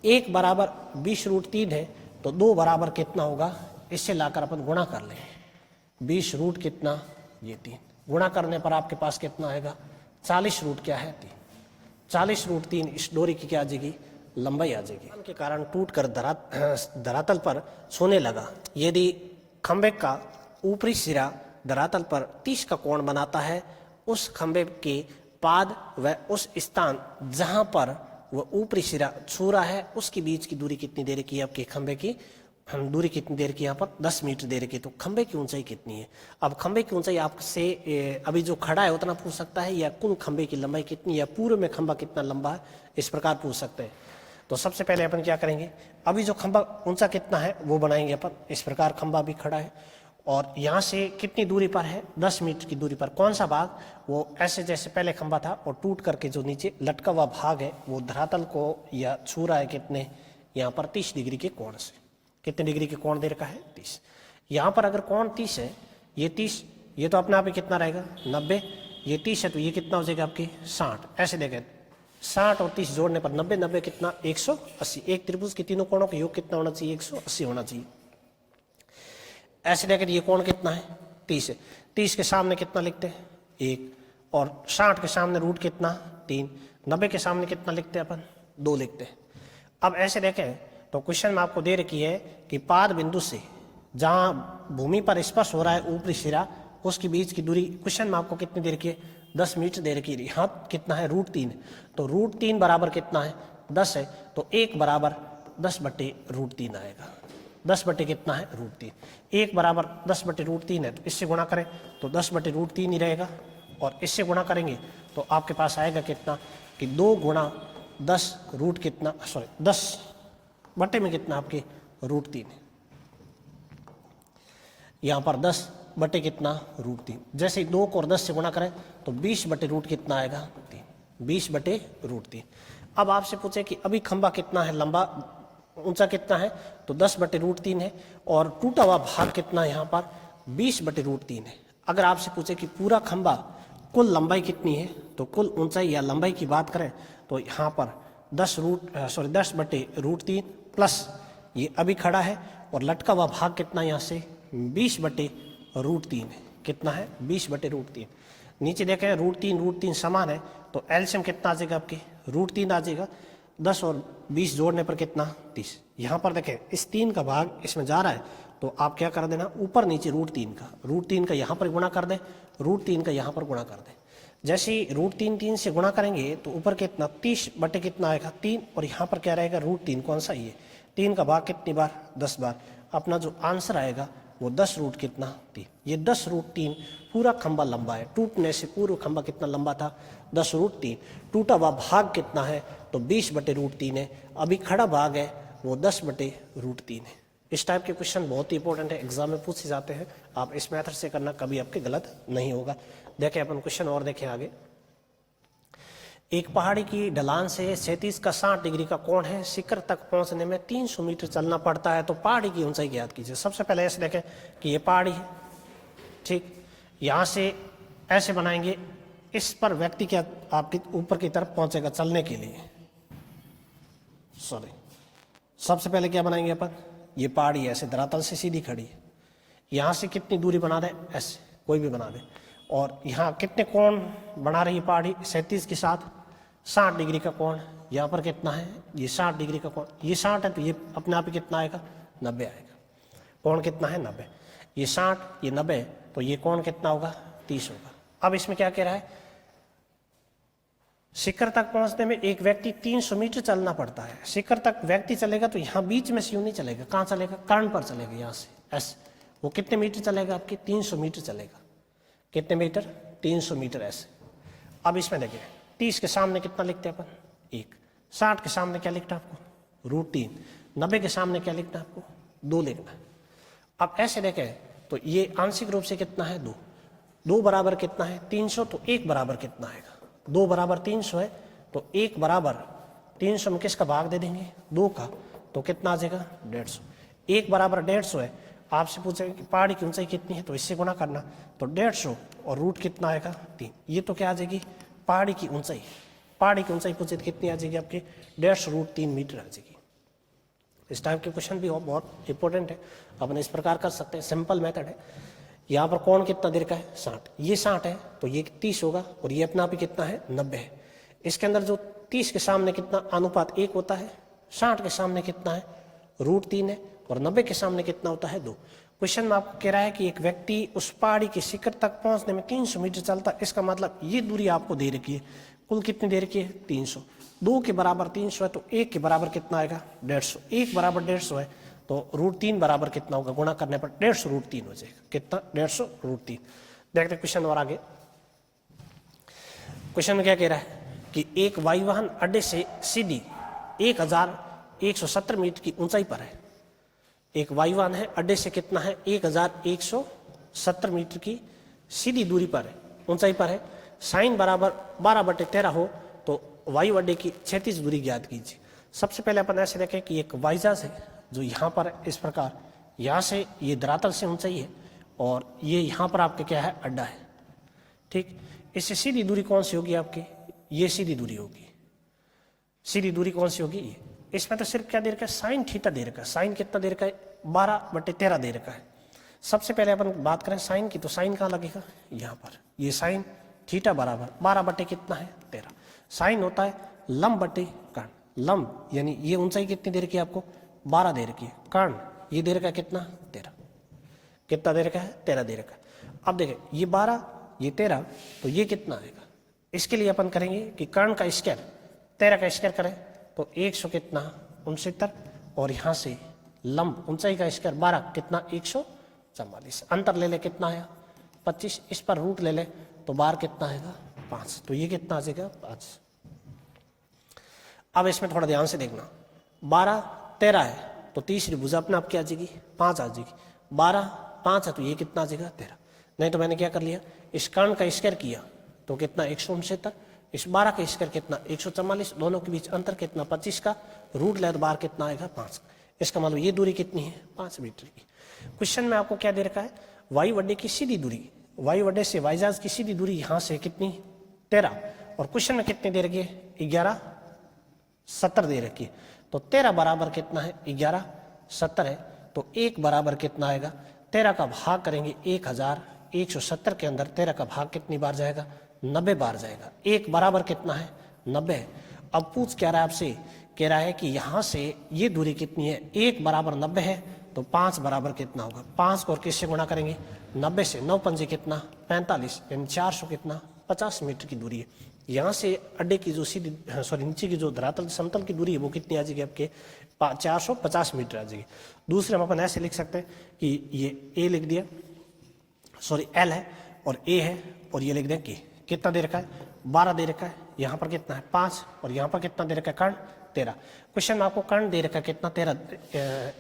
S1: 1 बराबर 20 √3 है, तो 2 बराबर कितना होगा, इससे लाकर अपन गुणा कर लें, 20 रूट कितना ये 3, गुणा करने पर आपके पास कितना आएगा 40 रूट क्या है 3, 40 √3 इस डोरी की क्या आ जाएगी लंबाई आ जाएगी। के कारण टूट कर धरातल पर सोने लगा। यदि खंभे का ऊपरी सिरा धरातल पर 30 का कोण बनाता है, उस खंभे के पाद व उस स्थान जहां पर वह ऊपरी सिरा छू रहा है उसके बीच की दूरी कितनी दे रखी है आपके खंभे की, दूरी कितनी दे रखी है यहाँ पर 10 मीटर दे रखी है। तो खंभे की ऊंचाई कितनी है? अब खंभे की ऊंचाई आपसे अभी जो खड़ा है उतना पूछ सकता है, या कुल खंभे की लंबाई कितनी, या पूर्व में खंभा कितना लंबा है, इस प्रकार पूछ सकते हैं। तो सबसे पहले अपन क्या करेंगे, अभी जो खंभा ऊंचा कितना है वो बनाएंगे अपन। इस प्रकार खंभा भी खड़ा है और यहाँ से कितनी दूरी पर है, 10 मीटर की दूरी पर। कौन सा भाग? वो ऐसे जैसे पहले खंभा था और टूट करके जो नीचे लटका हुआ भाग है वो धरातल को या छू रहा है कितने, यहाँ पर 30 डिग्री के कोण से। कितने डिग्री के कोण दे रखा है? 30। यहाँ पर अगर कोण 30 है, ये 30, ये तो अपने आप ही कितना रहेगा 90, ये 30 है तो ये कितना हो जाएगा आपकी 60। ऐसे देखें 60 और 30 जोड़ने पर 90, 90 कितना 180। एक त्रिभुज के तीनों कोणों का योग कितना होना चाहिए? 180 होना चाहिए। ऐसे देखें ये कोण कितना है? 30 है। 30 के सामने कितना लिखते हैं? 1, और 60 के सामने रूट कितना? 3, 90 के सामने कितना लिखते हैं अपन? 2 लिखते हैं। अब ऐसे देखें तो क्वेश्चन में आपको दे रखी है कि पाद बिंदु से जहां भूमि पर स्पर्श हो रहा है ऊपरी सिरा उसके बीच की दूरी क्वेश्चन में आपको कितनी दे रखी है? 10 मीटर दे रखी है। यहाँ कितना है? √3। तो √3 बराबर कितना है? 10 है। तो 1 बराबर 10/√3 आएगा। 10 बटे कितना है? √3। 1 बराबर 10/√3 है तो इससे गुणा करें तो 10/√3 ही रहेगा, और इससे गुणा करेंगे तो आपके पास आएगा कितना कि 2 गुणा 10 रूट कितना, सॉरी 10 बटे में कितना आपके √3 है। यहाँ पर 10 बटे कितना? √3। जैसे 2 को और 10 से गुणा करें तो 20 बटे रूट कितना आएगा? 3। 20 बटे √3। अब आपसे पूछे कि अभी खंभा कितना है लंबा, ऊंचा कितना है? तो 10 बटे √3 है, और टूटा हुआ भाग कितना है यहाँ पर? 20 बटे √3 है। अगर आपसे पूछे कि पूरा खंभा कुल लंबाई कितनी है, तो कुल ऊंचाई या लंबाई की बात करें तो यहाँ पर 10 बटे √3 प्लस ये अभी खड़ा है और लटका हुआ भाग कितना यहाँ से? 20 बटे √3 है। कितना है? 20 बटे √3। नीचे देखें √3 समान है तो एलसीएम कितना आ जाएगा आपके? √3 आ जाएगा। 10 और 20 जोड़ने पर कितना? 30। यहाँ पर देखें इस 3 का भाग इसमें जा रहा है तो आप क्या कर देना, ऊपर नीचे √3 का यहाँ पर गुणा कर दें, √3 का यहाँ पर गुणा कर दें। जैसे ही √3 से गुणा करेंगे तो ऊपर कितना 30 बटे कितना आएगा? 3, और यहाँ पर क्या रहेगा? √3। कौन सा? ये 3 का भाग कितनी बार? 10 बार। अपना जो आंसर आएगा वो 10 रूट कितना? 3। ये 10 √3 पूरा खंभा लंबा है। टूटने से पूर्व खंभा कितना लंबा था? 10 √3। टूटा हुआ भाग कितना है? तो 20 बटे √3 है। अभी खड़ा भाग है वो 10 बटे √3 है। इस टाइप के क्वेश्चन बहुत ही इंपॉर्टेंट है, एग्जाम में पूछे जाते हैं। आप इस मेथड से करना, कभी आपके गलत नहीं होगा। देखें अपन क्वेश्चन और देखें आगे। एक पहाड़ी की ढलान से 37 का 60 डिग्री का कोण है, शिखर तक पहुंचने में 300 मीटर चलना पड़ता है, तो पहाड़ी की ऊंचाई ज्ञात कीजिए। सबसे पहले ऐसे देखें कि ये पहाड़ी है, ठीक, यहाँ से ऐसे बनाएंगे, इस पर व्यक्ति क्या आपके ऊपर की तरफ पहुंचेगा चलने के लिए। सॉरी, सबसे पहले क्या बनाएंगे अपन? ये पहाड़ी ऐसे धरातल से सीधी खड़ी है, यहाँ से कितनी दूरी बना दे? ऐसे कोई भी बना दे, और यहाँ कितने कोण बना रही है पहाड़ी? 37 के साथ 60 डिग्री का कोण। यहाँ पर कितना है? ये 60 डिग्री का कोण। ये 60 है तो ये अपने आप ही कितना आएगा? 90 आएगा। कोण कितना है? 90। ये 60, ये 90, तो ये कोण कितना होगा? 30 होगा। अब इसमें क्या कह रहा है? शिखर तक पहुंचने में एक व्यक्ति 300 मीटर चलना पड़ता है। शिखर तक व्यक्ति चलेगा तो यहाँ बीच में से यूं नहीं चलेगा, कहाँ चलेगा? कर्ण पर चलेगा, यहाँ से ऐसे। वो कितने मीटर चलेगा आपके? 300 मीटर चलेगा। कितने मीटर? 300 मीटर ऐसे। अब इसमें देखिए 30 के सामने कितना लिखते हैं अपन? 1। 60 के सामने क्या लिखना है आपको? √3। 90 के सामने क्या लिखना है आपको? 2 लिखना है। अब ऐसे देखें तो ये आंशिक रूप से कितना है? 2। 2 बराबर कितना है? 300। तो 1 बराबर कितना आएगा? 2 बराबर 300 है तो 1 बराबर 300 में किसका भाग दे देंगे? 2 का, तो कितना आ जाएगा? 150। 1 बराबर 150 है। आपसे पूछेगा कि पहाड़ी की ऊंचाई कितनी है, तो इससे गुणा करना, तो 150 और रूट कितना आएगा? 3। ये तो क्या आ जाएगी? पहाड़ी की ऊंचाई। पहाड़ी की ऊंचाई पूछे तो कितनी आ जाएगी आपकी? 150 √3 मीटर आ जाएगी। इस टाइप के क्वेश्चन भी बहुत इंपॉर्टेंट है, अपन इस प्रकार कर सकते हैं, सिंपल मेथड है। यहाँ पर कोण कितना देर का है? 60। ये 60 है तो ये 30 होगा, और ये अपना आप ही कितना है? 90 है। इसके अंदर जो 30 के सामने कितना अनुपात 1 होता है, 60 के सामने कितना है? √3 है, और 90 के सामने कितना होता है 2। क्वेश्चन में आपको कह रहा है कि एक व्यक्ति उस पहाड़ी की शिखर तक पहुंचने में 300 मीटर चलता है। इसका मतलब ये दूरी आपको दे रखी है, कुल कितनी दे रखी है 300। 2 के बराबर 300 है तो 1 के बराबर कितना आएगा 150। 1 बराबर 150 है तो √3 बराबर कितना होगा, गुणा करने पर 150 √3 हो जाएगा। कितना 150 √3। देखते क्वेश्चन और आगे। क्वेश्चन में क्या कह रहा है कि एक वायुवाहन अड्डे से सीधी 1170 मीटर की ऊंचाई पर है। एक वायुवाहन है, अड्डे से कितना है 1170 मीटर की सीधी दूरी पर है, ऊंचाई पर है। साइन बराबर 12/13 हो तो वायु अड्डे की क्षैतिज दूरी ज्ञात कीजिए। सबसे पहले अपन ऐसे देखें कि एक हवाई जहाज है जो यहाँ पर इस प्रकार, यहाँ से ये धरातल से ऊंचाई है और ये यहाँ पर आपके क्या है अड्डा है, ठीक। इससे सीधी दूरी कौन सी होगी आपकी, ये सीधी दूरी होगी। सीधी दूरी कौन सी होगी ये। इसमें तो सिर्फ क्या दे रखा है साइन थीटा दे रखा है। साइन कितना दे रखा है 12/13 दे रखा है। सबसे पहले अपन बात करें साइन की तो साइन कहाँ लगेगा यहाँ पर, ये साइन थीटा बराबर 12 कितना है 13। साइन होता है लंब बटे कर्ण। लंब यानी ये ऊंचाई कितनी दे रखी है आपको 12 दे रखी है, कर्ण ये दे रखा है कितना 13। कितना दे रखा है 13 दे रखा है। अब देखें ये 12 ये 13 तो ये कितना आएगा। इसके लिए अपन करेंगे कि कर्ण का स्क्वायर 13 का स्क्वायर करें तो 100 कितना 69 और यहाँ से लंब ऊंचाई का स्क्वायर 12 कितना 144। अंतर ले ले कितना आया 25। इस पर रूट ले ले तो 12 कितना आएगा 5, तो ये कितना आ जाएगा 5। अब इसमें थोड़ा ध्यान से देखना, 12 13 है तो तीसरी भुजा अपने आप क्या आ जाएगी 5 आ जाएगी। 12 5 है तो ये कितना आ जाएगा 13। नहीं तो मैंने क्या कर लिया, इस कर्ण का स्क्वायर किया तो कितना 169, इस 12 का स्क्वायर कितना 144, दोनों के बीच अंतर कितना 25 का, रूट ले तो 12 कितना आएगा 5। इसका मतलब ये दूरी कितनी है 5 मीटर की। क्वेश्चन में आपको क्या दे रखा है वायु अड्डे की सीधी दूरी, वायु अड्डे से हवाई जहाज की सीधी दूरी यहाँ से कितनी 13 और क्वेश्चन में कितनी दे रखी है 1170 दे रखी है। तो 13 बराबर कितना है 1170 है तो 1 बराबर कितना आएगा 13 का भाग करेंगे 1170 के अंदर 13 का भाग कितनी बार जाएगा 90 बार जाएगा। 1 बराबर कितना है 90 है। अब पूछ क्या रहा है आपसे, कह रहा है कि यहाँ से ये दूरी कितनी है 1 बराबर 90 है तो 5 बराबर कितना होगा। 5 को और किससे गुणा करेंगे 90 से, 9 पंजे कितना 45 यानी 400 कितना 50 मीटर की दूरी है। यहाँ से अड्डे की जो सीधी नीचे की जो धरातल समतल की दूरी है वो कितनी आ जाएगी आपके 450 मीटर आ जाएगी। दूसरे हम अपन ऐसे लिख सकते हैं कि ये ए लिख दिया, एल है और ए है और ये लिख दें कि कितना दे रखा है 12 दे रखा है, यहाँ पर कितना है 5 और यहाँ पर कितना दे रखा है कर्ण 13। क्वेश्चन में आपको कर्ण दे रखा है कितना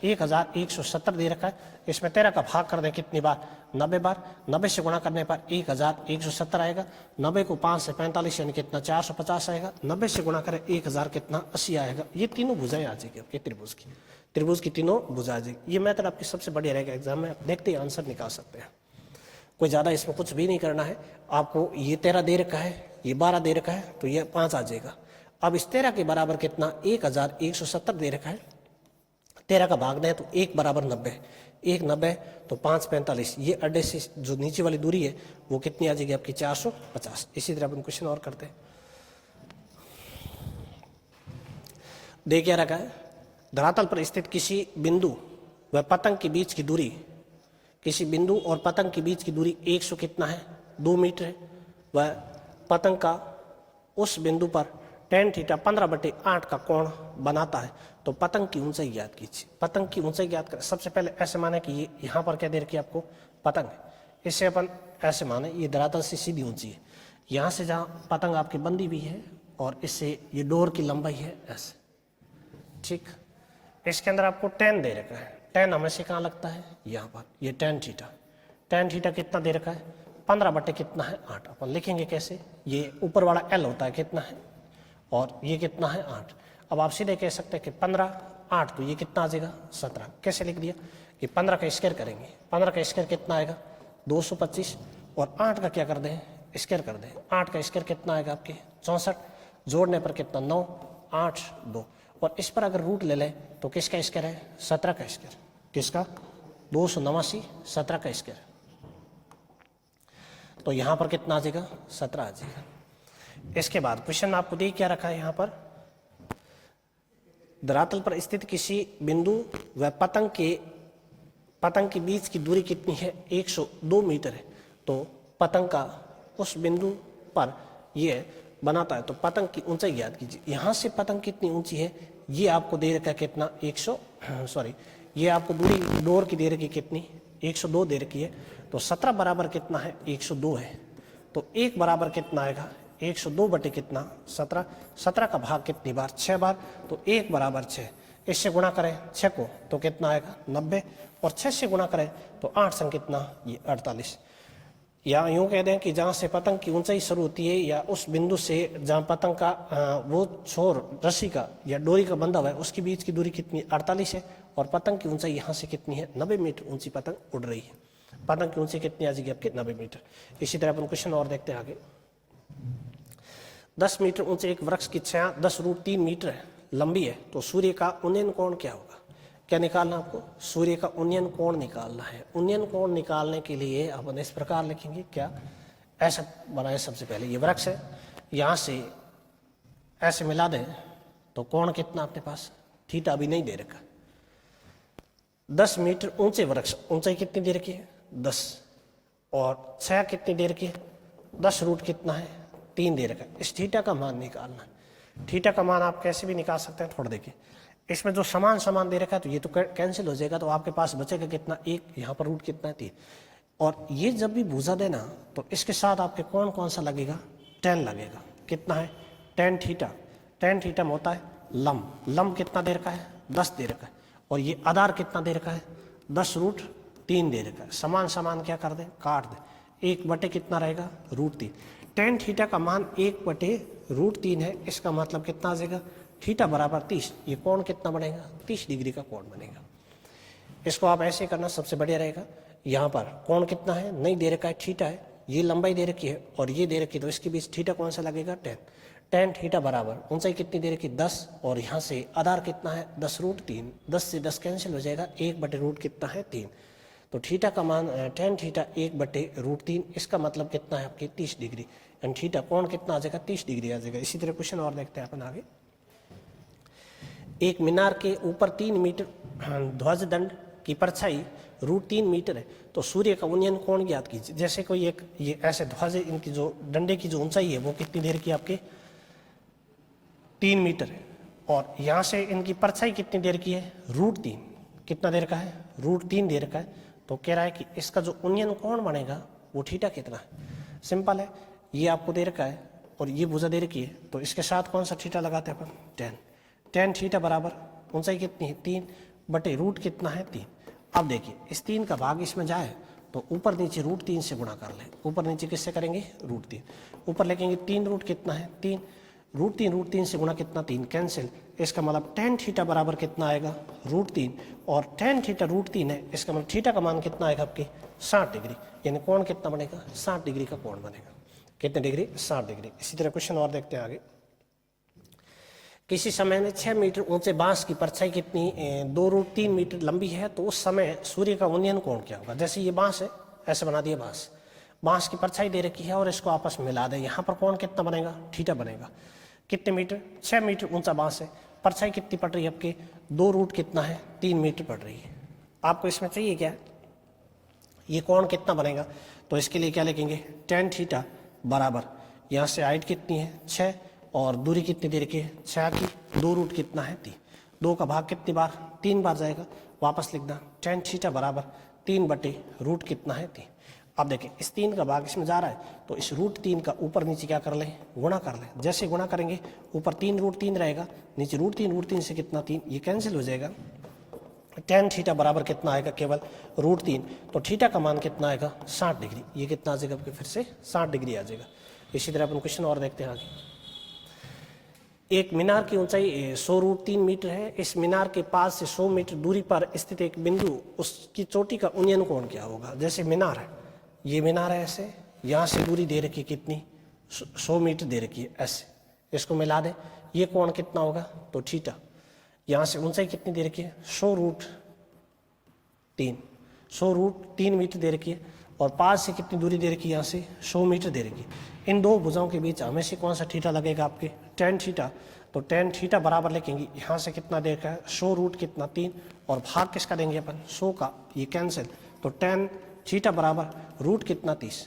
S1: 1170 दे रखा है। इसमें 13 का भाग कर दें कितनी बार 90 बार, 90 से गुणा करने पर 1170 आएगा। 90 को 5 से 45 यानी कितना 450 आएगा। 90 से गुणा करें 1000 कितना 80 आएगा। ये तीनों भुजाएं आ जाएगी आपके त्रिभुज की तीनों भुजा आ जाएगी। ये मेथड आपकी सबसे बढ़िया रहेगा एग्जाम में, आप देखते ही आंसर निकाल सकते हैं। कोई ज़्यादा इसमें कुछ भी नहीं करना है आपको। ये 13 दे रखा है, ये 12 दे रखा है तो ये 5 आ जाएगा। अब इस 13 के बराबर कितना 1170 दे रखा है, 13 का भाग दें तो 1 बराबर 90, 1 90 तो 5 45। ये अड्डे से जो नीचे वाली दूरी है वो कितनी आ जाएगी आपकी 450। इसी तरह अपन क्वेश्चन और करते हैं। दे क्या रखा है, धरातल पर स्थित किसी बिंदु व पतंग के बीच की दूरी, किसी बिंदु और पतंग के बीच की दूरी 100 कितना है 2 मीटर है। वह पतंग का उस बिंदु पर tan थीटा 15/8 का कोण बनाता है तो पतंग की ऊंचाई ज्ञात कीजिए। पतंग की ऊंचाई ज्ञात करें। सबसे पहले ऐसे माने कि ये यहाँ पर क्या दे रखी है आपको पतंग है, इससे अपन ऐसे माने ये धरातल से सीधी ऊंची है, यहाँ से जहाँ पतंग आपकी बंदी भी है और इससे ये डोर की लंबाई है ऐसे, ठीक। इसके अंदर आपको tan दे रखा है, tan हमेशा कहाँ लगता है यहाँ पर, ये tan थीटा कितना दे रखा है 15 कितना है 8। अपन लिखेंगे कैसे, ये ऊपर वाला L होता है कितना है और ये कितना है 8। अब आप सीधे कह सकते हैं कि 15 8 तो ये कितना आ जाएगा 17। कैसे लिख दिया कि 15 का स्क्वायर करेंगे, 15 का स्क्वायर कितना आएगा 225 और 8 का क्या कर दें स्क्वायर कर दें। 8 का स्क्वायर कितना आएगा आपके 64, जोड़ने पर कितना 9 8 2 और इस पर अगर रूट ले लें तो किसका स्क्वायर है 17 का स्क्वायर, किसका 289 17 का स्क्वायर। तो यहाँ पर कितना आ जाएगा 17 आ जाएगा। इसके बाद क्वेश्चन में आपको दे क्या रखा है, यहाँ पर धरातल पर स्थित किसी बिंदु व पतंग के पतंग के बीच की दूरी कितनी है, 102 मीटर है। तो पतंग का उस बिंदु पर ये बनाता है, तो पतंग की ऊंचाई ज्ञात कीजिए। यहाँ से पतंग कितनी ऊंची है, ये आपको दे रखा है कितना, ये आपको दूरी डोर की दे रखी कितनी, 102 दे रखी है। तो 17 बराबर कितना है, 102 है। तो 1 बराबर कितना आएगा, 102 बटे कितना, 17। 17 का भाग कितनी बार, 6 बार। तो 1 बराबर 6। इससे गुणा करें 6 को तो कितना आएगा, 90। और 6 से गुणा करें तो 8 संग कितना, ये 48। या यूं कह दें कि जहाँ से पतंग की ऊंचाई शुरू होती है, या उस बिंदु से जहाँ पतंग का वो छोर रस्सी का या डोरी का बंधा हुआ है, उसके बीच की दूरी कितनी, 48 है। और पतंग की ऊंचाई यहाँ से कितनी है, 90 मीटर ऊंची पतंग उड़ रही है। पतंग की ऊंचाई कितनी आ जाएगी आपके, 90 मीटर। इसी तरह अपन क्वेश्चन और देखते हैं आगे। 10 मीटर ऊंचे एक वृक्ष की छाया 10√3 मीटर लंबी है, तो सूर्य का उन्नयन कोण क्या होगा। क्या निकालना आपको, सूर्य का उन्नयन कोण निकालना है। उन्नयन कोण निकालने के लिए अपन इस प्रकार लिखेंगे, क्या, ऐसा बनाए। सबसे पहले ये वृक्ष है, यहाँ से ऐसे मिला दें तो कोण कितना अपने पास, थीटा अभी नहीं दे रखा। 10 मीटर ऊंचे वृक्ष, ऊंचाई कितनी दे रखी है, 10। और छाया कितनी दे रखी है, 10 रूट कितना है, 3 दे रखा है। इस थीटा का मान निकालना है। थीटा का मान आप कैसे भी निकाल सकते हैं, थोड़ा देखिए। इसमें जो समान दे रखा है तो ये तो कैंसिल हो जाएगा, तो आपके पास बचेगा कितना, 1। यहाँ पर रूट कितना है, 3। और ये जब भी भुजा देना तो इसके साथ आपके कौन सा लगेगा, tan लगेगा। कितना है, tan थीटा। tan थीटा में होता है लंब कितना दे रखा है, 10 दे रखा है। और ये आधार कितना दे रखा है, 10√3 दे रखा है। समान क्या कर दें, काट दें। 1 बटे कितना रहेगा, √3। tan थीटा का मान 1 बटे √3 है। इसका मतलब कितना आ जाएगा, थीटा बराबर 30। ये कोण कितना बनेगा, 30 डिग्री का कोण बनेगा। इसको आप ऐसे करना सबसे बढ़िया रहेगा। यहाँ पर कोण कितना है, नहीं दे रखा है, थीटा है। ये लंबाई दे रखी है और ये दे रखी है, तो इसके बीच थीटा कौन सा लगेगा, tan थीटा बराबर ऊंचाई कितनी दे रखी, 10। और यहाँ से आधार कितना है, 10√3। 10 से 10 कैंसिल हो जाएगा, 1 बटे रूट कितना है, 3। तो थीटा का मान tan थीटा 1 बटे √3। इसका मतलब कितना है आपके, 30 डिग्री। एंड थीटा कोण कितना आ जाएगा, 30 डिग्री आ जाएगा। इसी तरह क्वेश्चन और देखते हैं अपन आगे। एक मीनार के ऊपर 3 मीटर ध्वज दंड की परछाई √3 मीटर है, तो सूर्य का उन्नयन कोण ज्ञात कीजिए। जैसे कोई एक ये ऐसे ध्वज, इनकी जो डंडे की जो ऊंचाई है वो कितनी देर की आपके, 3 मीटर है। और यहाँ से इनकी परछाई कितनी देर की है, √3। कितना देर का है, √3 देर का है। तो कह रहा है कि इसका जो उन्नयन कोण बनेगा वो थीटा कितना है। सिंपल है, ये आपको दे रखा है और ये भुजा दे रखी है, तो इसके साथ कौन सा थीटा लगाते हैं अपन, tan थीटा बराबर ऊंचाई कितनी है, 3 बटे रूट कितना है, 3। अब देखिए इस 3 का भाग इसमें जाए तो ऊपर नीचे √3 से गुणा कर लें। ऊपर नीचे किससे करेंगे, √3। ऊपर लिखेंगे 3 रूट कितना है, 3। √3 से गुणा कितना, 3, कैंसिल। इसका मतलब tan थीटा बराबर कितना आएगा, √3। और tan थीटा √3 है, इसका मतलब थीटा का मान कितना आएगा आपके, 60 डिग्री। यानी कोण कितना बनेगा, 60 डिग्री का कोण बनेगा। कितने डिग्री, 60 डिग्री। इसी तरह क्वेश्चन और देखते हैं आगे। किसी समय में 6 मीटर ऊंचे बांस की परछाई कितनी, 2√3 मीटर लंबी है, तो उस समय सूर्य का उन्नयन कोण क्या होगा। जैसे ये बांस है, ऐसे बना दिया बांस की परछाई दे रखी है और इसको आपस में मिला दें, यहाँ पर कोण कितना बनेगा, थीटा बनेगा। कितने मीटर, 6 मीटर ऊंचा बांस है, परछाई कितनी पड़ रही है आपके, 2 रूट कितना है, 3 मीटर पड़ रही है। आपको इसमें चाहिए क्या, ये कोण कितना बनेगा, तो इसके लिए क्या लिखेंगे, tan थीटा बराबर, यहाँ से हाइट कितनी है, 6, और दूरी कितनी दे रखी है, 6 की, 2 रूट कितना है, 3। 2 का भाग कितनी बार, 3 बार जाएगा। वापस लिखना tan थीटा बराबर 3 बटे रूट कितना है, 3। अब देखिए इस 3 का भाग इसमें जा रहा है, तो इस √3 का ऊपर नीचे क्या कर लें, गुणा कर लें। जैसे गुणा करेंगे ऊपर 3√3 रहेगा, नीचे √3 से कितना, 3, ये कैंसिल हो जाएगा। tan थीटा बराबर कितना आएगा, केवल √3। तो थीटा का मान कितना आएगा, 60 डिग्री। ये कितना आ जाएगा आपके, फिर से 60 डिग्री आ जाएगा। इसी तरह अपन क्वेश्चन और देखते हैं आगे। एक मीनार की ऊंचाई 100√3 मीटर है। इस मीनार के पास से 100 मीटर दूरी पर स्थित एक बिंदु, उसकी चोटी का उन्नयन कोण क्या होगा। जैसे मीनार है, ये मीनार है, ऐसे यहाँ से दूरी दे रखी कितनी, 100 मीटर दे रखी है, ऐसे इसको मिला दें, ये कोण कितना होगा, तो थीटा। यहाँ से ऊंचाई कितनी दे रखी है, 100√3 मीटर दे रखी है, और पास से कितनी दूरी दे रखी है, यहाँ से 100 मीटर दे रखी है। इन दो भुजाओं के बीच हमें से कौन सा थीटा लगेगा आपके, tan थीटा। तो टेन थीटा बराबर लिखेंगे यहाँ से कितना देर का है 100 रूट कितना 3 और भाग किसका देंगे अपन 100 का, ये कैंसिल। तो टेन थीटा बराबर रूट कितना 30,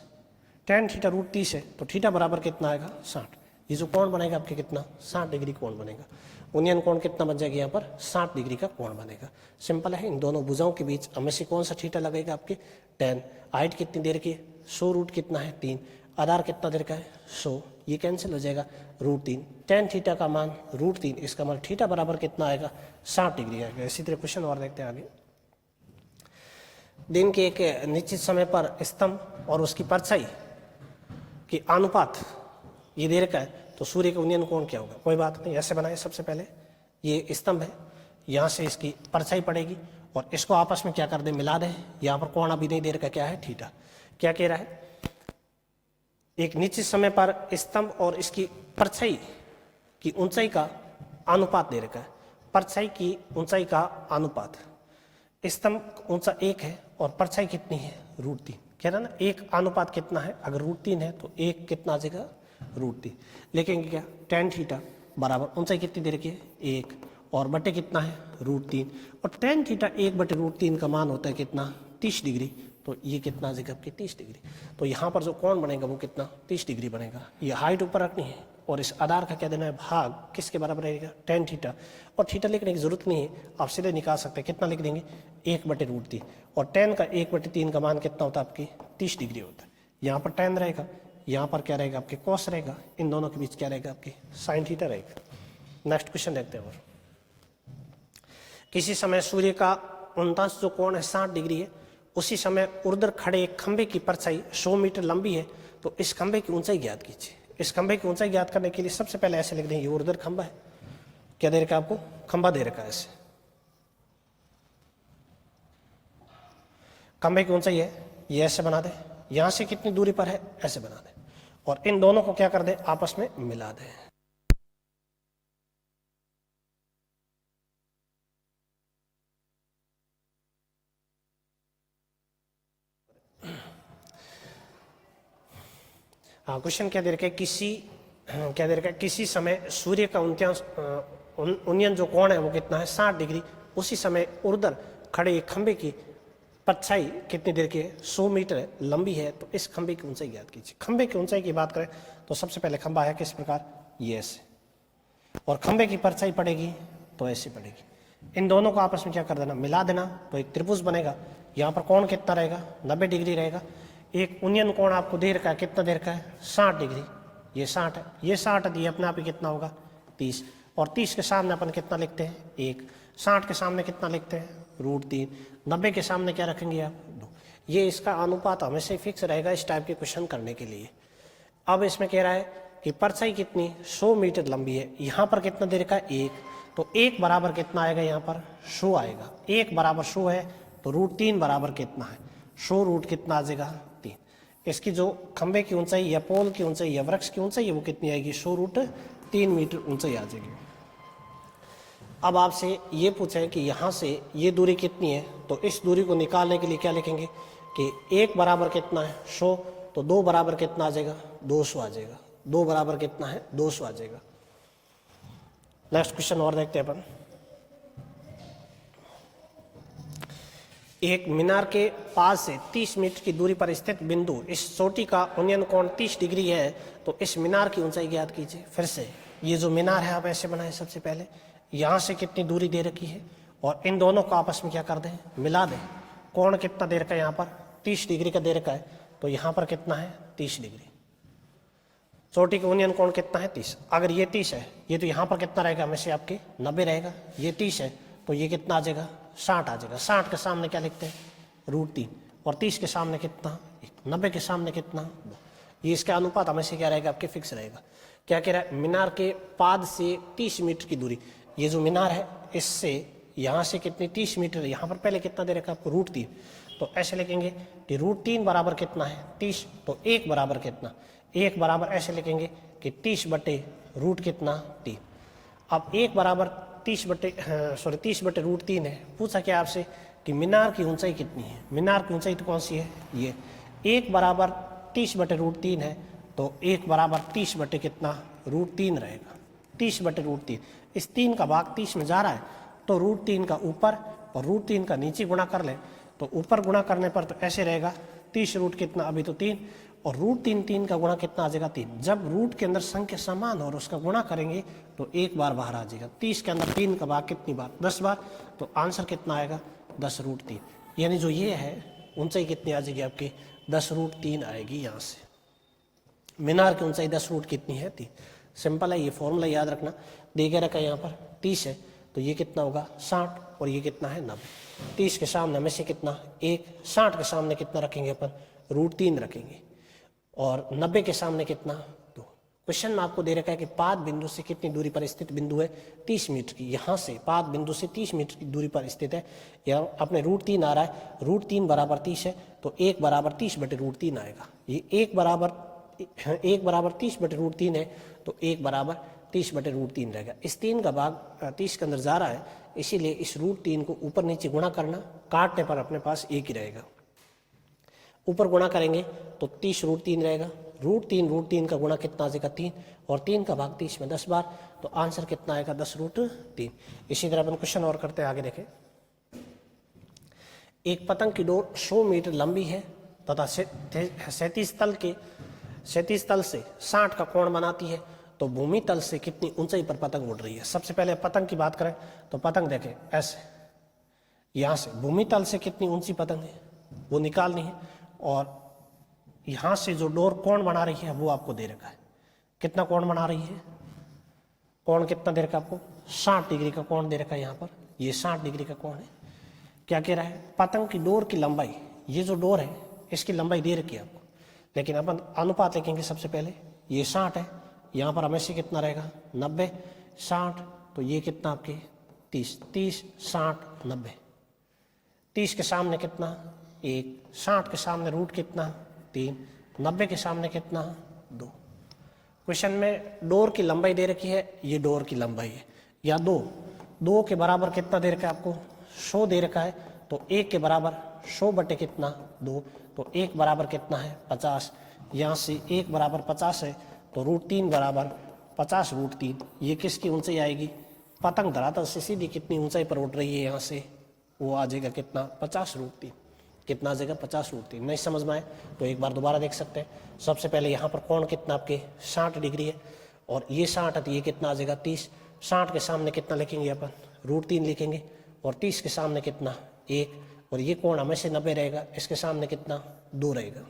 S1: टेन थीटा रूट 30 है तो थीटा बराबर कितना आएगा 60। ये जो कोण बनेगा आपके कितना 60 डिग्री कोण बनेगा। उन्नयन कोण कितना बन जाएगा यहाँ पर 60 डिग्री का कोण बनेगा। सिंपल है, इन दोनों भुजाओं के बीच हमें से कौन सा थीटा लगेगा आपके टेन। हाइट कितनी देर की है 100 रूट कितना है 3, आधार कितना देर का है 100, ये कैंसिल हो जाएगा रूट 3। टेन थीटा का मान रूट 3, इसका मान थीटा बराबर कितना आएगा 60 डिग्री आएगा। इसी तरह क्वेश्चन और देखते हैं आगे। दिन के एक निश्चित समय पर स्तंभ और उसकी परछाई की अनुपात ये दे रखा है, तो सूर्य का उन्नयन कोण क्या होगा। कोई बात नहीं, ऐसे बनाए। सबसे पहले ये स्तंभ है, यहाँ से इसकी परछाई पड़ेगी और इसको आपस में क्या कर दे मिला दे। यहाँ पर कोण अभी नहीं दे रखा, क्या है थीटा। क्या कह रहा है, एक निश्चित समय पर स्तंभ और इसकी परछाई की ऊंचाई का अनुपात दे रखा है। परछाई की ऊंचाई का अनुपात, स्तंभ ऊंचा 1 है और परछाई कितनी है रूट 3। कह रहा ना एक अनुपात कितना है, अगर रूट 3 है तो एक कितना आ जाएगा रूट 3। लेकिन क्या टेन थीटा बराबर ऊंचाई कितनी दे रखी है 1 और बटे कितना है रूट 3, और टेन थीटा 1 बटे रूट 3 का मान होता है कितना 30 डिग्री। तो ये कितना आ जाएगा आपकी 30 डिग्री। तो यहाँ पर जो कोण बनेगा वो कितना 30 डिग्री बनेगा। ये हाइट ऊपर रखनी है और इस आधार का क्या देना है भाग किसके बराबर रहेगा टेन थीटा। और थीटा लिखने की जरूरत नहीं है, आप सीधे निकाल सकते हैं। कितना लिख देंगे 1 बटे रूट 3, और टेन का 1 बटे 3 का मान कितना होता है आपकी 30 डिग्री होता है। यहाँ पर टेन रहेगा, यहाँ पर क्या रहेगा आपके कॉस रहेगा, इन दोनों के बीच क्या रहेगा आपकी साइन थीटा रहेगा। नेक्स्ट क्वेश्चन देखते हैं। और किसी समय सूर्य का 49 जो कोण है 60 डिग्री है, उसी समय ऊर्ध्व खड़े एक खंबे की परछाई 100 मीटर लंबी है, तो इस खंबे की ऊंचाई ज्ञात कीजिए। इस खंबे की ऊंचाई ज्ञात करने के लिए सबसे पहले ऐसे लिख दें, ये ऊर्ध्व खंबा है, क्या दे रखा है आपको खंबा दे रखा है। ऐसे खंबे की ऊंचाई है, ये ऐसे बना दे, यहां से कितनी दूरी पर है ऐसे बना दे, और इन दोनों को क्या कर दे आपस में मिला दे। हाँ, क्वेश्चन क्या दे रखा है, क्या दे रखा है, किसी समय सूर्य का उन्नयन जो कोण है वो कितना है 60 डिग्री, उसी समय ऊर्ध्व खड़े एक खंबे की परछाई कितनी देर की है 100 मीटर लंबी है, तो इस खंबे की ऊंचाई ज्ञात कीजिए। खंबे की ऊंचाई की बात करें तो सबसे पहले खंबा है किस प्रकार ये ऐसे, और खंबे की परछाई पड़ेगी तो ऐसे पड़ेगी। इन दोनों को आपस में क्या कर देना मिला देना, तो एक त्रिभुज बनेगा। यहाँ पर कोण कितना रहेगा 90 डिग्री रहेगा। एक उन्नयन कोण आपको दे रखा है, कितना दे रखा है 60 डिग्री, ये 60 है, ये 60 दिए अपने आप ही कितना होगा 30, और 30 के सामने अपन कितना लिखते हैं 1, 60 के सामने कितना लिखते हैं रूट 3, 90 के सामने क्या रखेंगे आप 2। ये इसका अनुपात हमेशा फिक्स रहेगा इस टाइप के क्वेश्चन करने के लिए। अब इसमें कह रहा है कि परछाई कितनी 100 मीटर लंबी है, यहाँ पर कितना दे रखा है 1, तो 1 बराबर कितना आएगा यहाँ पर 100 आएगा। 1 बराबर 100 है तो रूट 3 बराबर कितना है 100 रूट कितना आ जाएगा 3। इसकी जो खंबे की ऊंचाई या पोल की ऊंचाई या वृक्ष की ऊंचाई है वो कितनी आएगी 100 रूट 3 मीटर ऊंचाई आ जाएगी। अब आपसे ये पूछे कि यहाँ से ये दूरी कितनी है, तो इस दूरी को निकालने के लिए क्या लिखेंगे कि 1 बराबर कितना है 100, तो 2 बराबर कितना आ जाएगा 200 आ जाएगा। 2 बराबर कितना है 200 आ जाएगा। नेक्स्ट क्वेश्चन और देखते हैं अपन। एक मीनार के पास से 30 मीटर की दूरी पर स्थित बिंदु इस चोटी का उन्नयन कोण 30 डिग्री है, तो इस मीनार की ऊंचाई ज्ञात कीजिए। फिर से ये जो मीनार है आप ऐसे बनाए, सबसे पहले यहाँ से कितनी दूरी दे रखी है और इन दोनों को आपस में क्या कर दें मिला दें। कोण कितना दे रखा है यहाँ पर 30 डिग्री का दे रखा है, तो यहाँ पर कितना है 30 डिग्री। चोटी का उन्नयन कोण कितना है 30, अगर ये 30 है ये तो यहाँ पर कितना रहेगा हमेशा आपके 90 रहेगा। ये 30 है तो ये कितना आ जाएगा 60 आ जाएगा। 60 के सामने क्या लिखते हैं रूट 3, और 30 के सामने कितना 90 के सामने कितना 2। ये इसका अनुपात हमेशा क्या रहेगा आपके फिक्स रहेगा। क्या कह रहा है, मीनार के पाद से 30 मीटर की दूरी, ये जो मीनार है इससे यहाँ से कितनी 30 मीटर, यहाँ पर पहले कितना दे रखा है आपको रूट 3, तो ऐसे लिखेंगे कि रूट 3 बराबर कितना है 30, तो 1 बराबर कितना 1 बराबर ऐसे लिखेंगे कि 30 बटे रूट कितना 3। अब 1 बराबर 30 बटे रूट 3 है। पूछा क्या आपसे कि मीनार की ऊंचाई कितनी है, मीनार की ऊंचाई तो कौन सी है ये 1 बराबर 30 बटे रूट 3 है, तो 1 बराबर 30 बटे कितना रूट 3 रहेगा। 30/√3। इस 3 का भाग 30 में जा रहा है तो √3 का ऊपर और √3 का नीचे गुणा कर ले, तो ऊपर गुणा करने पर तो ऐसे रहेगा 30 रूट कितना, अभी तो 3, और √3 का गुणा कितना आ जाएगा 3। जब रूट के अंदर संख्या समान हो और उसका गुणा करेंगे तो एक बार बाहर आ जाएगा। 30 के अंदर 3 का भाग कितनी बार, 10 बार, तो आंसर कितना आएगा 10√3। यानी जो ये है ऊंचाई कितनी आ जाएगी आपकी 10√3 आएगी। यहाँ से मीनार की ऊंचाई 10 रूट कितनी है 3। सिंपल है, ये फॉर्मूला याद रखना। दे के रखा है यहाँ पर 30 है तो ये कितना होगा 60 और ये कितना है 90। 30 के सामने में से कितना 1, 60 के सामने कितना रखेंगे अपन √3 रखेंगे, और 90 के सामने कितना 2। क्वेश्चन में आपको दे रखा है कि पाद बिंदु से कितनी दूरी पर स्थित बिंदु है 30 मीटर की। यहाँ से पाद बिंदु से 30 मीटर की दूरी पर स्थित है। यहाँ अपने √3 आ रहा है, √3 बराबर 30 है तो 1 बराबर 30/√3 आएगा। ये 1 बराबर 30/√3 है तो 1 बराबर 30/√3 रहेगा। इस 3 का भाग 30 के अंदर जा रहा है, इसीलिए इस √3 को ऊपर नीचे गुणा करना, काटने पर अपने पास 1 ही रहेगा। ऊपर गुणा करेंगे तो 30√3 रहेगा। √3 का गुणा कितना आ जाएगा 3, और 3 का भाग 30 में 10 बार, तो आंसर कितना आएगा 10√3। इसी तरह अपन क्वेश्चन और करते हैं, आगे देखें। एक पतंग की डोर 100 मीटर लंबी है तथा 37 तल से 60 का कोण बनाती है, तो भूमि तल से कितनी ऊंचाई पर पतंग उड़ रही है। सबसे पहले पतंग की बात करें तो पतंग देखें ऐसे, यहाँ से भूमि तल से कितनी ऊंची पतंग है वो निकालनी है, और यहाँ से जो डोर कोण बना रही है वो आपको दे रखा है। कितना कोण बना रही है, कोण कितना दे रखा है आपको 60 डिग्री का कोण दे रखा है। यहाँ पर ये 60 डिग्री का कोण है। क्या कह रहा है, पतंग की डोर की लंबाई, ये जो डोर है इसकी लंबाई दे रखी है आपको, लेकिन अपन अनुपात लिखेंगे। सबसे पहले ये 60 है, यहाँ पर हमेशा कितना रहेगा 90, 60, तो ये कितना आपके 30, 60, 90। 30 के सामने कितना 1, 60 के सामने रूट कितना 3, 90 के सामने कितना 2। क्वेश्चन में डोर की लंबाई दे रखी है, ये डोर की लंबाई है, या 2 के बराबर कितना दे रखा है आपको 100 दे रखा है, तो 1 के बराबर 100 बटे कितना 2, तो 1 बराबर कितना है 50। यहाँ से 1 बराबर 50 है तो √3 बराबर 50√3। ये किसकी ऊंचाई आएगी, पतंग धरातल से सीधी कितनी ऊंचाई पर उड़ रही है, यहाँ से वो आ जाएगा कितना 50√3। कितना आ जाएगा 50√3। नहीं समझ में आए तो एक बार दोबारा देख सकते हैं। सबसे पहले यहाँ पर कोण कितना आपके 60 डिग्री है, और ये 60 है तो ये कितना आ जाएगा 30। 60 के सामने कितना लिखेंगे अपन √3 लिखेंगे, और 30 के सामने कितना 1, और ये कोण हमेशा 90 रहेगा, इसके सामने कितना 2 रहेगा।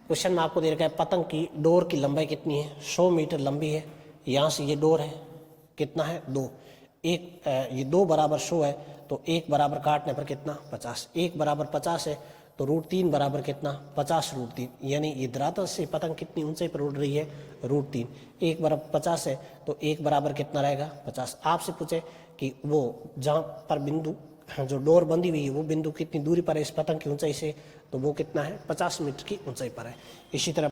S1: क्वेश्चन में आपको दे रखा है पतंग की डोर की लंबाई कितनी है 100 मीटर लंबी है। यहाँ से ये डोर है कितना है 2, ये 2 बराबर 100 है तो 1 बराबर काटने पर कितना 50। 1 बराबर 50 है तो √3 बराबर कितना 50√3। यानी ये धरातल से पतंग कितनी ऊंचाई पर उड़ रही है √3। 1 बराबर 50 है तो 1 बराबर कितना रहेगा 50। आपसे पूछे कि वो जहाँ पर बिंदु जो डोर बंधी हुई है वो बिंदु कितनी दूरी पर है इस पतंग की ऊंचाई से, तो वो कितना है 50 मीटर की ऊंचाई पर है। इसी तरह